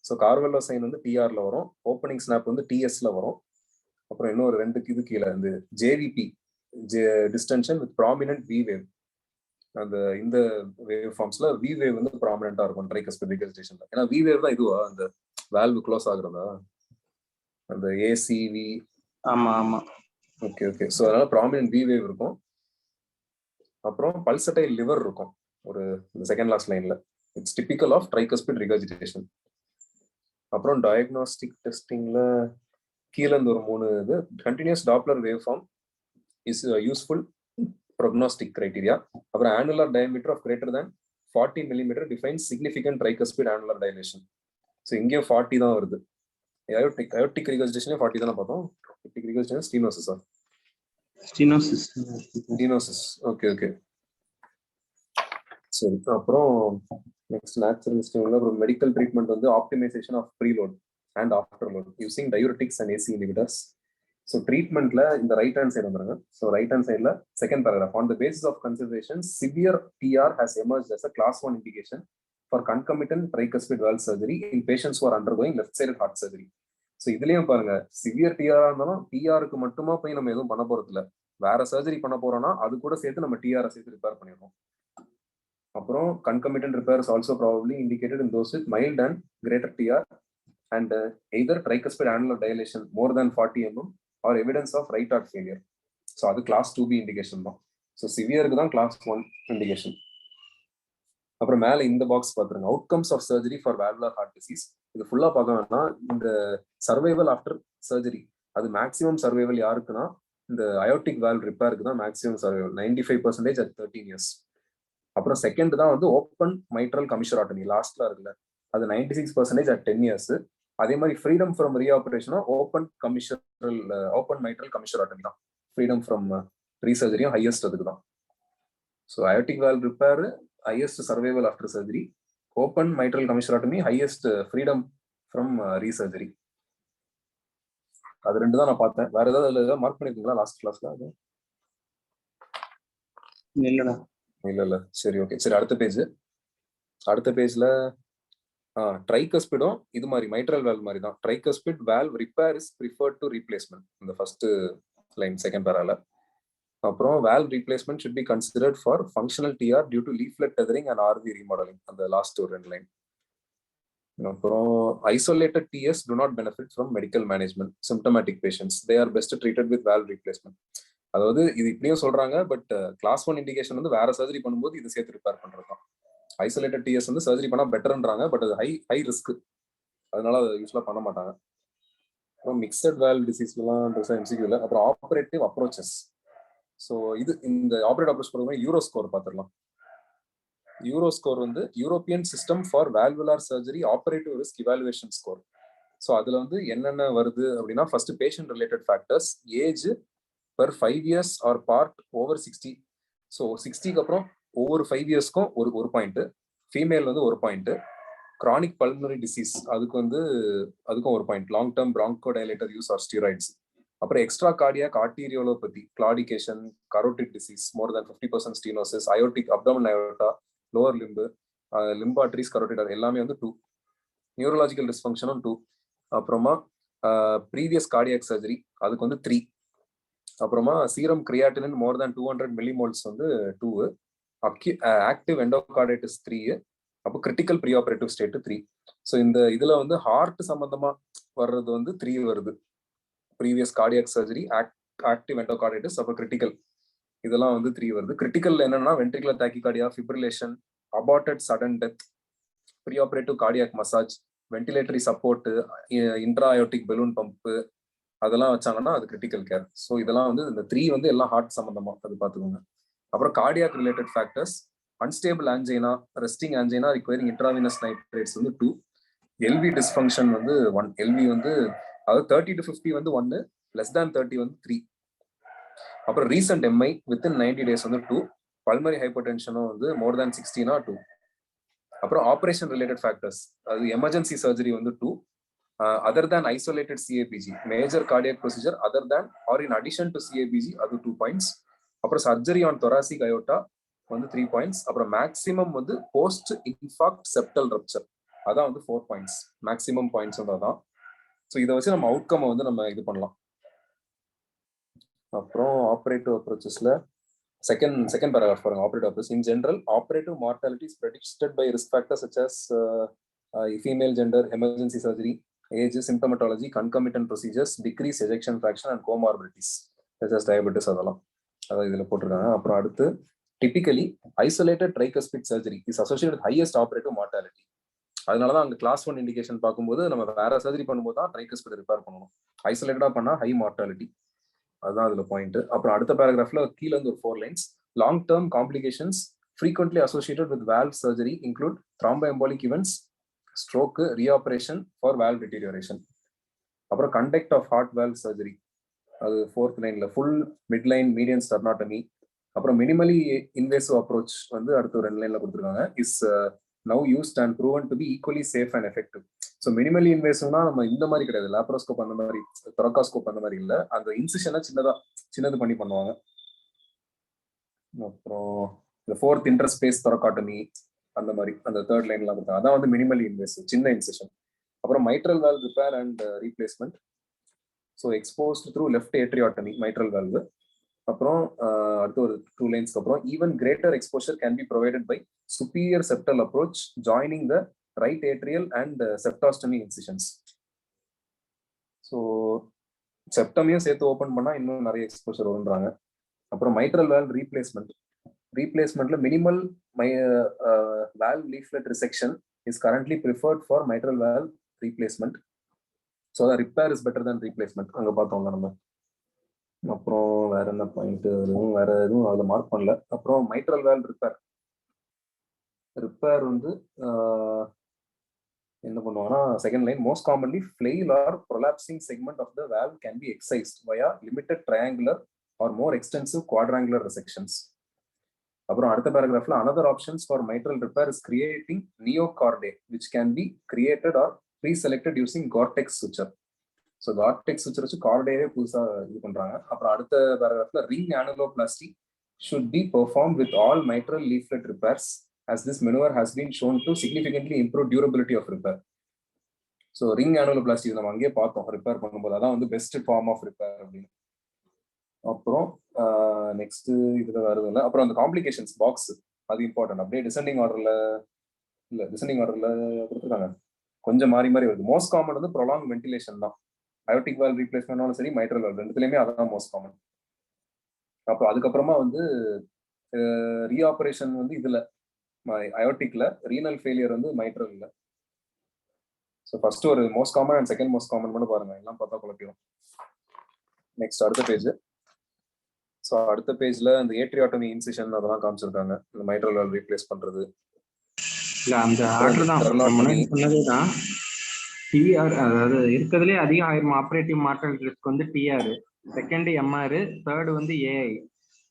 ஸோ கார்வெல்லோ சைன் வந்து டிஆர்ல வரும், ஓப்பனிங் ஸ்னாப் வந்து டிஎஸ்ல வரும். அப்புறம் இன்னொரு 2 இது கீழே வந்து JVP distension with prominent V wave. அந்த இந்த வேவ் ஃபார்ம்ஸ்ல வி வேவ் வந்து ப்ராமினன்ட்டா இருக்கும் ட்ரைகஸ்பிட் ரிகர்ஜிடேஷன்ல. ஏன்னா வி வேவ் தான் இதுவா அந்த வால்வு க்ளோஸ் ஆகுறதா, அந்த ஏசிவி. ஆமா. ஓகே. ஸோ அதனால ப்ராமினன்ட் வி வேவ் இருக்கும். அப்புறம் பல்சடைல் லிவர் இருக்கும் ஒரு செகண்ட் லாஸ்ட் லைன்ல. It's typical of tricuspid regurgitation. அப்புறம் டயக்னாஸ்டிக் டெஸ்டிங்ல கீழே இருந்து ஒரு 3 இது. Continuous Doppler wave form is useful prognostic criteria. அப்புறம் annular diameter of greater than 40 mm defines significant tricuspid annular dilation. So இங்கேயும் 40 தான் வருது. அயோர்டிக் ரிகர்ஜிடேஷனே 40 தானே பார்த்தோம். Aortic regurgitation stenosis. ஓகே. சரி. அப்புறம் நெக்ஸ்ட் நேச்சுரல் ஹிஸ்டரியில ஒரு மெடிக்கல் ட்ரீட்மெண்ட் வந்து optimisation of preload and after load using diuretics and ACE inhibitors. So ட்ரீட்மெண்ட்ல இந்த ரைட் ஹேண்ட் சைடு வந்துருங்க. ஸோ ரைட் ஹேண்ட் சைட்ல second paragraph, on the basis of consideration severe TR has emerged as a class 1 indication for concomitant tricuspid valve surgery in patients who are undergoing left-sided heart surgery. So இதுலயும் பாருங்க, சிவியர் டிஆரா இருந்தாலும் டிஆருக்கு மட்டுமா போய் நம்ம எதுவும் பண்ண போறது இல்லை, வேற சர்ஜரி பண்ண போறோம்னா அது கூட சேர்த்து நம்ம டிஆரை சேர்த்து ரிப்பேர் பண்ணிடுறோம். அப்புறம் concomitant repair is also probably indicated in those with mild and greater TR and either tricuspid annular dilation more than 40 mm or evidence of right heart failure. So அது class 2B indication தான். So severe தான் class 1 indication. அப்புறம் மேல இந்த பாக்ஸ் பாத்துருங்க, outcomes of surgery for valvular heart disease. இது ஃபுல்லா பார்க்க வேணாம். இந்த சர்வைவல் ஆஃப்டர் சர்ஜரி, அது மேக்ஸிமம் சர்வைவல் யாருக்குன்னா இந்த அயோட்டிக் வால்வ் ரிப்பேருக்கு தான் மேக்ஸிமம் சர்வைவல், 95% at 13 years. அப்புறம் செகண்ட் தான் வந்து ஓப்பன் மைட்ரல் கமிஷராட்டமி, லாஸ்ட்ல இருக்குல்ல, அது 96% at 10 years. அதே மாதிரி ஃப்ரீடம் ஃப்ரம் ரீஆபரேஷனும் ஓப்பன் மைட்ரல் கமிஷராட்டமி தான். ஃப்ரீடம் ஃப்ரம் ரீசர்ஜரியும் ஹையஸ்ட் அதுக்கு தான். So aortic valve repair highest survival after surgery, open mitral commissurotomy highest freedom from resurgery. அது ரெண்டு தான் நான் பார்த்தேன். வேற ஏதாவது மார்க் பண்ணிருக்கீங்களா லாஸ்ட் கிளாஸ்ல? அது இல்ல சரி, ஓகே, சரி. அடுத்த பேஜ்ல ட்ரைகஸ்பிடும் இது மாதிரி மைட்ரல் வால்வ் மாதிரி தான். Tricuspid valve repair is preferred to replacement, இந்த ஃபர்ஸ்ட் லைன் செகண்ட் பேரால. அப்புறம் valve replacement should be considered for functional TR due to leaflet tethering and RV remodeling, அந்த லாஸ்ட் ஒரு ரெண்டு லைன். அப்புறம் isolated TS do not benefit from medical management, symptomatic patients, they are best treated with valve replacement. அதாவது இது இப்படியும் சொல்றாங்க, பட் கிளாஸ் 1 இண்டிகேஷன் வந்து வேற சர்ஜரி பண்ணும்போது இது சேர்த்து ரிப்பேர் பண்றதுதான். ஐசோலேட்டட் டிஎஸ் வந்து சர்ஜரி பண்ணா பெட்டர்ன்றாங்க, பட் அது ஹை ரிஸ்க், அதனால அதை யூஸ்வலா பண்ண மாட்டாங்க. அப்புறம் மிக்சட் வால்வ் டிசீஸ்லாம் எம்சிக்யூ இல்லை. அப்புறம் ஆப்ரேட்டிவ் அப்ரோச்சஸ். ஸோ இது இந்த ஆப்ரேட் அப்ரோச் பண்ணும்போது யூரோ ஸ்கோர் பார்த்துடலாம். யூரோ ஸ்கோர் வந்து European system for valvular surgery operative risk evaluation score. So அதுல வந்து என்னென்ன வருது அப்படின்னா, first patient related factors, age per 5 years or part over 60. So 60க்கு அப்புறம் ஒவ்வொரு 5 இயர்ஸ்க்கும் ஒரு பாயிண்ட், ஃபீமேல் வந்து ஒரு பாயிண்ட், கிரானிக் பல்மனரி டிசீஸ் அதுக்கும் ஒரு point, long term bronchodilator use or steroids. அப்புறம் extra cardiac arteriolopathy, claudication, carotid disease, more than 50% stenosis, aortic abdominal aorta, lower limb, லிம்பாட்ரிஸ், கரோட்டிட் எல்லாமே வந்து 2. நியூரலாஜிக்கல் டிஸ்ஃபங்க்ஷனும் 2. அப்புறமா ப்ரீவியஸ் கார்டியாக் சர்ஜரி அதுக்கு வந்து 3. அப்புறமா சீரம் கிரியாட்டினின் மோர் தேன் 200 மில்லிமோல்ஸ் வந்து 2. Active endocarditis 3. அப்போ கிரிட்டிக்கல் ப்ரீ ஆபரேட்டிவ் ஸ்டேட் 3. ஸோ இந்த இதுல வந்து ஹார்ட் சம்பந்தமா வர்றது வந்து 3 வருது. Previous cardiac surgery, active endocarditis, அப்போ கிரிட்டிக்கல், இதெல்லாம் வந்து 3 வருது. கிரிட்டிக்கல் என்னன்னா ventricular tachycardia, fibrillation, aborted sudden death, pre operative cardiac massage, ventilatory support, intraaortic balloon pump, அதெல்லாம் வச்சாங்கன்னா அது கிரிட்டிக்கல் கேர். ஸோ இதெல்லாம் வந்து இந்த 3 வந்து எல்லாம் ஹார்ட் சம்பந்தமா, அது பார்த்துக்கோங்க. அப்புறம் cardiac related factors, unstable ஆன்ஜைனா, resting ஆன்ஜைனா requiring intravenous nitrates வந்து 2. எல்வி டிஸ்ஃபங்க்ஷன் வந்து 1. எல்வி வந்து அதாவது 30 to 50 வந்து 1, லெஸ் தேன் 30 வந்து 3. அப்புறம் ரீசன்ட் எம்ஐ வித்தின் 90 days வந்து 2. பல்மரி ஹைப்பர்டென்ஷனும் வந்து மோர் தேன் 60 2. அப்புறம் ஆப்ரேஷன் ரிலேட்டட் ஃபேக்டர்ஸ், அது எமர்ஜென்சி சர்ஜரி வந்து 2. Other than isolated CABG, major cardiac procedure other than or in addition to CABG, அது 2 points. அப்புறம் சர்ஜரி ஆன் thoracic aorta வந்து 3 points. அப்புறம் மேக்ஸிமம் வந்து போஸ்ட் இன்ஃபாக்ட் செப்டல் ரப்சர், அதான் வந்து 4 points. மேக்ஸிமம் பாயிண்ட்ஸ் வந்து அதான். ஸோ இதை வச்சு நம்ம அவுட்கம் வந்து நம்ம இது பண்ணலாம். அப்புறம் ஆப்ரேட்டிவ் அப்ரோச்சஸ்ல செகண்ட் பேராகிராஃப் பாருங்க. Operative approach in general operative mortality is predicted by risk factors such as female gender, emergency surgery, age, symptomatology, concomitant procedures, decrease ejection fraction and comorbidities such as diabetes, அதெல்லாம் இதுல போட்டிருக்காங்க. அப்புறம் அடுத்து typically isolated tricuspid surgery is associated with highest operative mortality. அதனாலதான் அங்க கிளாஸ் 1 இண்டிகேஷன் பார்க்கும்போது நம்ம வேற சர்ஜரி பண்ணும்போது தான் ட்ரைகஸ்பிட் ரிப்பேர் பண்ணணும். ஐசோலேட்டடா பண்ணா ஹை மார்டாலிட்டி, அதுதான் அதுல பாயிண்ட். அப்புறம் அடுத்த பேராகிராஃப்ல கீழே இருந்து ஒரு 4 lines, long term complications frequently associated with valve surgery include thromboembolic events, stroke, reoperation for valve deterioration. அப்புறம் conduct of heart valve surgery, அது 4th லைன்ல full midline median sternotomy. அப்புறம் minimally invasive approach வந்து அடுத்த 2 லைன்ல கொடுத்துருக்காங்க, is now used and proven to be equally safe and effective. So minimally இன்வேசிவ்னா நம்ம இந்த மாதிரி கிடையாது, லாப்ரோஸ்கோப் அந்த மாதிரி, தொரக்காஸ்கோப் அந்த மாதிரி இல்லை, அந்த இன்சிஷனை சின்னது பண்ணி பண்ணுவாங்க. அப்புறம் இந்த 4th இன்டர்ஸ்பேஸ் தொரக்காட்டமி அந்த மாதிரி அந்த 3rd லைன்லாம் கொடுத்தாங்க, அதான் வந்து மினிமலி இன்வேசிவ், சின்ன இன்சிஷன். அப்புறம் mitral valve repair and replacement, so exposed through left atriotomy mitral valve. அப்புறம் அடுத்த ஒரு 2 லைன்ஸ்க்கு அப்புறம் even greater exposure can be provided by superior septal approach joining the right atrial and septostomy incisions. So செப்டமையும் சேர்த்து ஓப்பன் பண்ணா இன்னும் நிறைய எக்ஸ்போஷர் வருன்றாங்க. அப்புறம் mitral valve replacement, replacement minimal valve leaflet resection is currently preferred for mitral valve replacement. So the repair is better than replacement. அங்க பார்த்தோம்ல நம்ம. அப்புறம் வேற என்ன பாயிண்ட், வேற எதுவும் அதுல மார்க் பண்ணல. அப்புறம் mitral valve ரிப்பேர் வந்து என்ன பண்ணுவாங்கன்னா, second line, most commonly flail or prolapsing segment of the valve can be excised via limited triangular or more extensive quadrangular resections. அப்புறம் அடுத்த பேராகிராஃப்ல another options for mitral repair is creating neochordae which can be created or pre-selected using Gore-Tex suture. So Gore-Tex suture வச்சு கார்டேவே புதுசா இது பண்றாங்க. அப்புறம் அடுத்த பேராகிராஃப்ல ring annuloplasty should be performed with all mitral leaflet repairs as this maneuver has been shown to significantly improve durability of repair. So ring annuloplasty நம்ம அங்கேயே பார்த்தோம் ரிப்பேர் பண்ணும்போது, அதான் வந்து பெஸ்ட் ஃபார்ம் ஆஃப் ரிப்பேர் அப்படின்னு. அப்புறம் நெக்ஸ்ட் இதுல வருது இல்லை. அப்புறம் அந்த காம்ப்ளிகேஷன்ஸ் பாக்ஸ் அது இம்பார்ட்டன்ட். அப்படியே டிசெண்டிங் ஆர்டர்ல கொடுத்துருக்காங்க, கொஞ்சம் மாறி மாறி வருது. மோஸ்ட் காமன் வந்து ப்ரொலாங் வென்டிலேஷன் தான். அயோட்டிக் வால்வ் ரீப்ளேஸ்மெண்ட்னாலும் சரி, மைட்ரல் வால்வ் ரெண்டுத்துலயுமே அதான் மோஸ்ட் காமன். அப்போ அதுக்கப்புறமா வந்து ரீஆபரேஷன் வந்து இதுல அயோட்டிக்ல, ரீனல் ஃபெயிலியர் வந்து மைட்ரல் இல்ல. ஸோ ஃபர்ஸ்ட் ஒரு most common and second most common மட்டும் பாருங்க, எல்லாம் பார்த்தா குழப்பிடும். நெக்ஸ்ட் அடுத்த பேஜ். ஸோ அடுத்த பேஜ்ல இந்த ஏட்ரியாட்டமி இன்சிஷன் அதெல்லாம் காமிச்சிருக்காங்க, இந்த மைட்ரல் வால்வ் ரீப்ளேஸ் பண்றது. இல்ல அந்த ஆர்டர் தான் முன்னாடி சொன்னதுதான். டிஆர் அதாவது இருக்கிறதுலே அதிகம் ஆயிரம் ஆப்ரேட்டிவ் மார்டலிட்டி வந்து டிஆர், செகண்ட் எம்ஆர், தேர்ட் வந்து ஏஐ.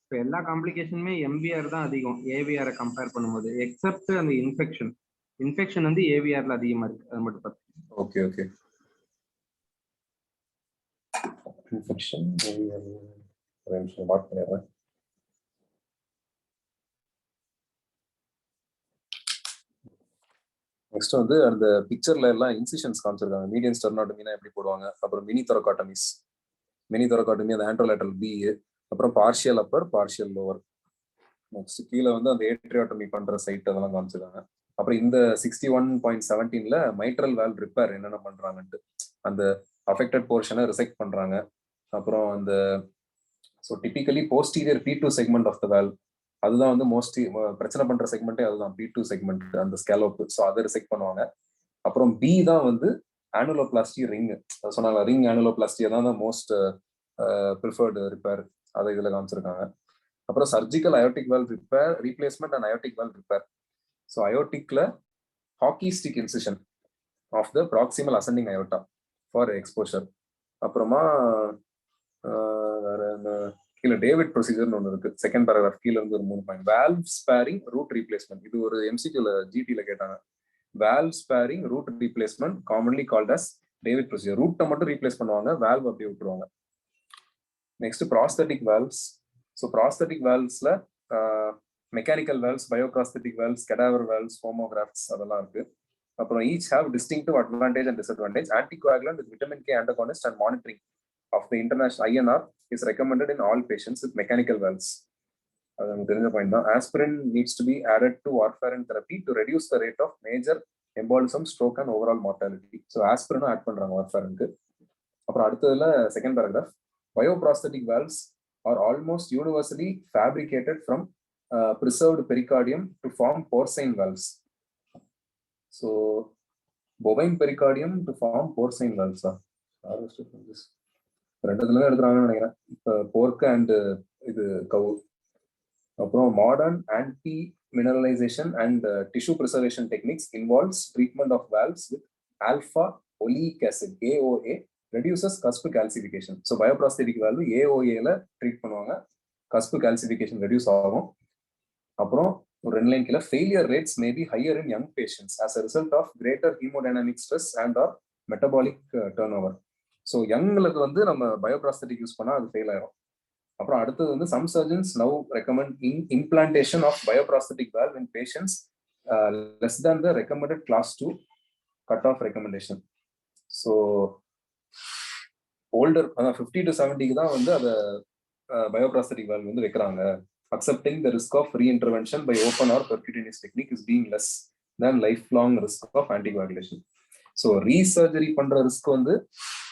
இப்போ எல்லா காம்ப்ளிகேஷனுமே எம்பிஆர் தான் அதிகம் ஏவிஆரை கம்பேர் பண்ணும்போது, எக்ஸப்ட் அந்த இன்ஃபெக்ஷன் வந்து ஏவிஆர்ல அதிகமா இருக்கு. அது மட்டும் பார்த்து. Okay okay. இன்ஃபெக்ஷன் மார்க் பண்ணிடுறேன். நெக்ஸ்ட் வந்து அந்த பிக்சர்ல எல்லாம் இன்சிஷன்ஸ் காமிச்சிருக்காங்க. மீடியன் ஸ்டெர்னாட்டமினா எப்படி போடுவாங்க, அப்புறம் மினி தொரகாட்டமிஸ், அந்த ஆண்ட்ரோலேட்டரல் பி, அப்புறம் partial upper, partial lower. Next கீழே வந்து அந்த ஏட்ரியாட்டமி பண்ற சைட் அதெல்லாம் காமிச்சிருக்காங்க. அப்புறம் இந்த 61.17ல மைட்ரல் வால்வ் ரிப்பேர் என்னென்ன பண்றாங்கன்ட்டு, அந்த அஃபெக்டட் போர்ஷனை ரிசெக்ட் பண்றாங்க. அப்புறம் அந்த so typically posterior P2 segment of the valve, அதுதான் வந்து மோஸ்ட்லி பிரச்சனை பண்ற செக்மெண்டே அதுதான், P2 செக்மெண்ட், அந்த ஸ்கேலோப். ஸோ அதை ரிசெக்ட் பண்ணுவாங்க. அப்புறம் பி தான் வந்து ஆனுலோபிளாஸ்டி ரிங், சொன்னாங்க ரிங் ஆனுலோபிளாஸ்டி தான் மோஸ்ட் ப்ரிஃபர்டு ரிப்பேர், அதை இதுல காமிச்சிருக்காங்க. அப்புறம் surgical aortic valve repair, replacement and aortic valve repair. So அயோட்டிக்ல hockey stick incision of the proximal ascending aorta for exposure. அப்புறமா வேற கீழே டேவிட் ப்ரொசீஜர்னு ஒன்று இருக்கு, செகண்ட் பேராகிராஃப் கீழே இருந்து ஒரு 3 point. Valve sparing root replacement, இது ஒரு எம்சிக்யூல ஜிடில கேட்டாங்க. Valve sparing root replacement commonly called as David procedure. ரூட்டை மட்டும் ரீப்ளேஸ் பண்ணுவாங்க, வால்வ் அப்படியே விட்டுருவாங்க. Next prosthetic valves. So prosthetic வால்வ்ஸ்ல mechanical valves, bioprosthetic valves, cadaver valves, homografts அதெல்லாம் இருக்கு. அப்புறம் each have distinctive advantage and disadvantage. Anticoagulant with vitamin K antagonist and monitoring of the international INR is recommended in all patients with mechanical valves. அது நமக்கு தெரிஞ்ச பாயிண்ட் தான். Aspirin needs to be added to warfarin therapy to reduce the rate of major embolism, stroke and overall mortality. So aspirin add பண்றாங்க warfarinக்கு. அப்புறம் அடுத்ததுல second paragraph, bioprosthetic valves are almost universally fabricated from preserved pericardium to form porcine valves. So bovine pericardium to form porcine valves. ரெண்டுத்துலமே எடுக்கிறாங்கன்னு நினைக்கிறேன், இப்போ போர்க் அண்ட் இது கவு. அப்புறம் modern anti mineralisation and tissue preservation techniques involves treatment of valves with alpha oleic acid AOA reduces cusp calcification. So bioprosthetic valve AOAல ட்ரீட் பண்ணுவாங்க, கஸ்பு கால்சிஃபிகேஷன் ரெடியூஸ் ஆகும். அப்புறம் ஒரு 2 லைன் கீழே, failure rates may be higher in young patients as a result of greater haemodynamic stress and or metabolic turn over. So யங்களுக்கு வந்து நம்ம பயோப்ராஸ்தட்டிக் யூஸ் பண்ணால் அது ஃபெயில் ஆயிரும். அப்புறம் அடுத்தது வந்து some surgeons now recommend implantation of bioprosthetic valve in patients less than the recommended class 2 cut off recommendation. So older அதான் 50 to 70க்கு தான் வந்து அதை பயோப்ராஸ்தட்டிக் வால்வ் வந்து வைக்கிறாங்க. Accepting the risk of reintervention by open or percutaneous technique is being less than life long risk of anticoagulation. So resurgery பண்ற ரிஸ்க் வந்து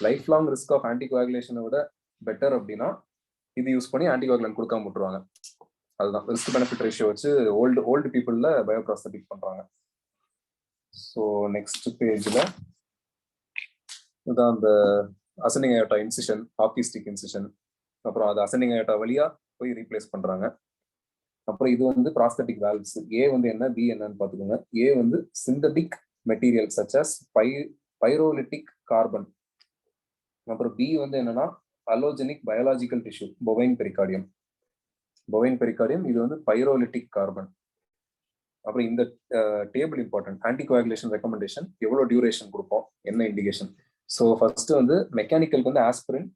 லைஃப் லாங் ரிஸ்க் ஆஃப் ஆன்டிகோயாகுலேஷனை விட பெட்டர் அப்படின்னா இது யூஸ் பண்ணி ஆன்டிகோயாகுலன்ட் கொடுக்காம விட்டுருவாங்க. அதுதான் ரிஸ்க் பெனிஃபிட் ரேஷியோ வச்சு ஓல்டு பீப்புள்ல பயோப்ராஸ்தட்டிக் பண்றாங்க. ஸோ நெக்ஸ்ட் பேஜ்ல இதுதான் அந்த ascending aorta incision, hockey stick incision. அப்புறம் அது அசெண்டிங் அயோட்டா வழியா போய் ரீப்ளேஸ் பண்றாங்க. அப்புறம் இது வந்து ப்ராஸ்தட்டிக் வால்வ்ஸ். ஏ வந்து என்ன, பி என்னன்னு பாத்துக்கோங்க. ஏ வந்து synthetic material such as pyrolytic carbon. அப்புறம் பி வந்து என்னன்னா allogenic biological tissue, bovine pericardium. இது வந்து பைரோலிட்டிக் கார்பன். அப்புறம் இந்த டேபிள் இம்பார்ட்டன்ட். ஆன்டிகோயாகுலேஷன் ரெக்கமெண்டேஷன், எவ்வளவு டியூரேஷன் கொடுப்போம், என்ன இண்டிகேஷன். ஸோ ஃபர்ஸ்ட் வந்து மெக்கானிக்கலுக்கு வந்து ஆஸ்பிரின்,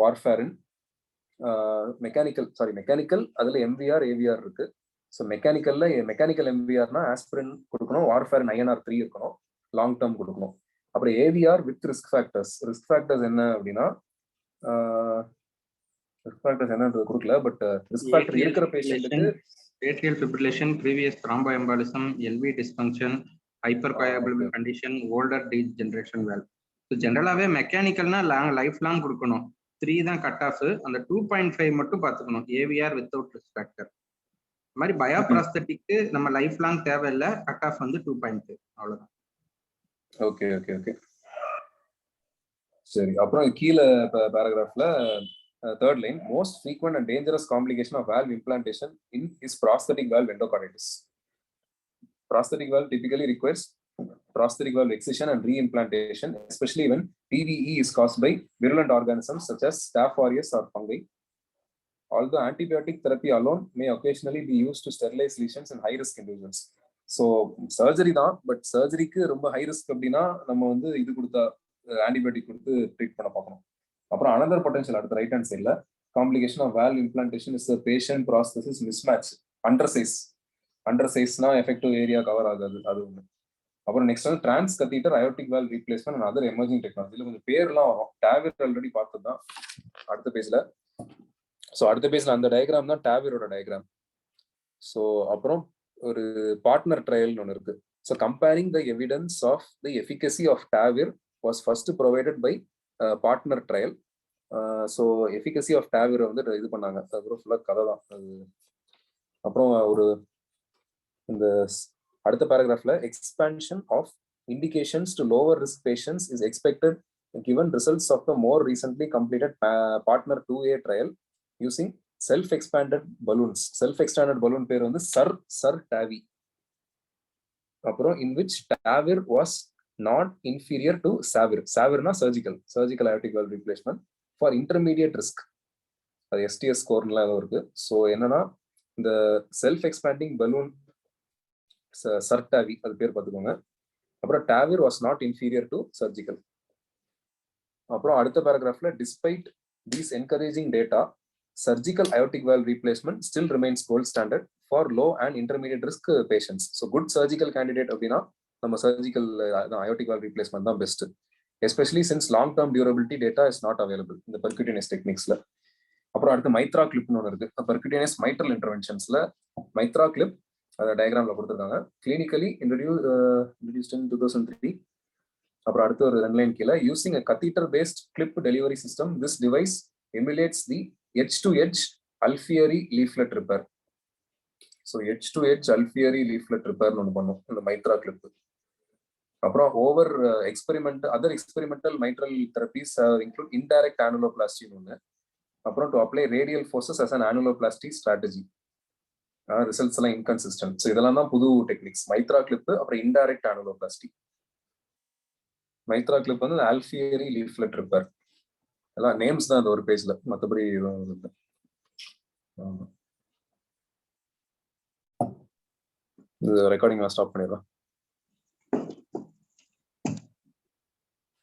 வார்ஃபாரின். மெக்கானிக்கல் அதுல எம்விஆர், ஏவிஆர் இருக்கு. ஸோ மெக்கானிக்கல் எம்விஆர்னா ஆஸ்பிரின் கொடுக்கணும், வார்ஃபாரின் INR3 இருக்கணும், லாங் டேர்ம் கொடுக்கணும். அப்புறம் AVR with risk factors. Risk factors என்ன அப்படின்னா ரிஸ்க் ஃபேக்டர்ஸ் என்னன்றது கொடுக்கல, பட் ரிஸ்க் ஃபேக்டர் இருக்கிற பேஷண்ட்டுக்கு atrial fibrillation, previous thromboembolism, LV dysfunction, hypercoagulable condition, older degeneration valve. So ஜென்ரலாகவே மெக்கானிக்கல்னா லைஃப் லாங் கொடுக்கணும். 3 தான் கட் ஆஃப். அந்த 2.5 மட்டும் பார்த்துக்கணும், ஏவிஆர் வித்தவுட் ரிஸ்க் ஃபேக்டர். இந்த மாதிரி பயோப்ராஸ்தட்டிக்கு நம்ம லைஃப் லாங் தேவையில்லை, கட் ஆஃப் வந்து 2.5 அவ்வளோதான். ஓகே ஓகே ஓகே சரி. அப்புறம் கீழே பேராகிராஃப்ல third line, most frequent and dangerous complication of valve implantation is prosthetic valve endocarditis. Prosthetic valve typically requires prosthetic valve excision and reimplantation, especially when PVE is caused by virulent organisms such as Staph aureus or fungi. Although antibiotic therapy alone may occasionally be used to sterilize lesions in high-risk individuals. So surgery தான், பட் சர்ஜரிக்கு ரொம்ப ஹை ரிஸ்க் அப்படின்னா நம்ம வந்து இது கொடுத்தா ஆன்டிபயோட்டிக் கொடுத்து ட்ரீட் பண்ண பார்க்கணும். அப்புறம் அனதர் பொட்டன்ஷியல் அடுத்த ரைட் ஹேண்ட் சைட்ல complication of valve implantation is patient prosthesis mismatch. Under சைஸ்னா எஃபெக்டிவ் ஏரியா கவர் ஆகாது, அது ஒன்று. அப்புறம் நெக்ஸ்ட் வந்து transcatheter aortic valve replacement and other emerging டெக்னாலஜில கொஞ்சம் பேர்லாம் வரும். டேவிர் ஆல்ரெடி பார்த்தது தான் அடுத்த பேஜ்ல. ஸோ அடுத்த பேஜ்ல அந்த டயக்ராம் தான் டேவிரோட டயக்ராம். ஸோ அப்புறம் ஒரு பார்ட்னர் ட்ரையல்னு ஒன்று இருக்கு. So comparing the evidence of the efficacy of TAVR was first provided by PARTNER trial. So efficacy of டேவிரை வந்து இது பண்ணாங்க. அப்புறம் ஃபுல்லாக கதை தான் அது. அப்புறம் ஒரு இந்த அடுத்த பேராகிராஃப்ல expansion of indications to lower risk patients is expected given results of the more recently completed partner 2A trial using self-expanded balloons. Self-expanded balloon பேர் வந்து சர் டாவி. அப்புறம் in which TAVR was not inferior to SAVR. SAVRனா surgical aortic valve replacement for intermediate risk. அது STS ஸ்கோர்லாம் ஏதோ இருக்கு. ஸோ என்னன்னா இந்த செல்ஃப் எக்ஸ்பேண்டிங் பலூன் சர்டாவி அது பேர் பார்த்துக்கோங்க. அப்புறம் TAVR was not inferior to surgical. அப்புறம் அடுத்த பேராகிராஃப்ல despite these encouraging data, surgical aortic valve replacement still remains gold standard for low and intermediate risk patients. So good surgical candidate அப்படின்னா நம்ம சர்ஜிக்கல் அயோட்டிக் வால்வ் ரீப்ளேஸ்மெண்ட் தான் best, especially since long term durability data is not available இந்த பெர்குட்டேனியஸ் டெக்னிக்ஸ்ல. அப்புறம் அடுத்து மைத்ரா கிளிப்னு ஒன்று இருக்கு. பெர்குட்டேனியஸ் மைட்ரல் இன்டர்வென்ஷன்ஸ்ல மைத்ரா கிளிப் அதை டயக்ராம்ல கொடுத்துருக்காங்க. Clinically introduced in 2003. அப்புறம் அடுத்து ஒரு 2 லைன் கீழே, using a catheter based clip delivery system, this device emulates the edge to edge alveolar leaflet repair. So edge to edge alveolar leaflet repair ஒன்று பண்ணும் இந்த மைத்ரா கிளிப். அப்புறம் other experimental mitral therapies include indirect annuloplasty ஒன்று. அப்புறம் to apply radial forces as an annuloplasty strategy. Results எல்லாம் இன்கன்சிஸ்டன்ட். ஸோ இதெல்லாம் தான் புது டெக்னிக்ஸ். மைத்ரா கிளிப், அப்புறம் இன்டைரக்ட் annuloplasty. மைத்ரா கிளிப் வந்து alveolar leaflet repair. எல்லாம் நேம்ஸ் தான் அந்த ஒரு பேஜ்ல, மற்றபடி ரெக்கார்டிங் ஸ்டாப் பண்ணிடுறேன்.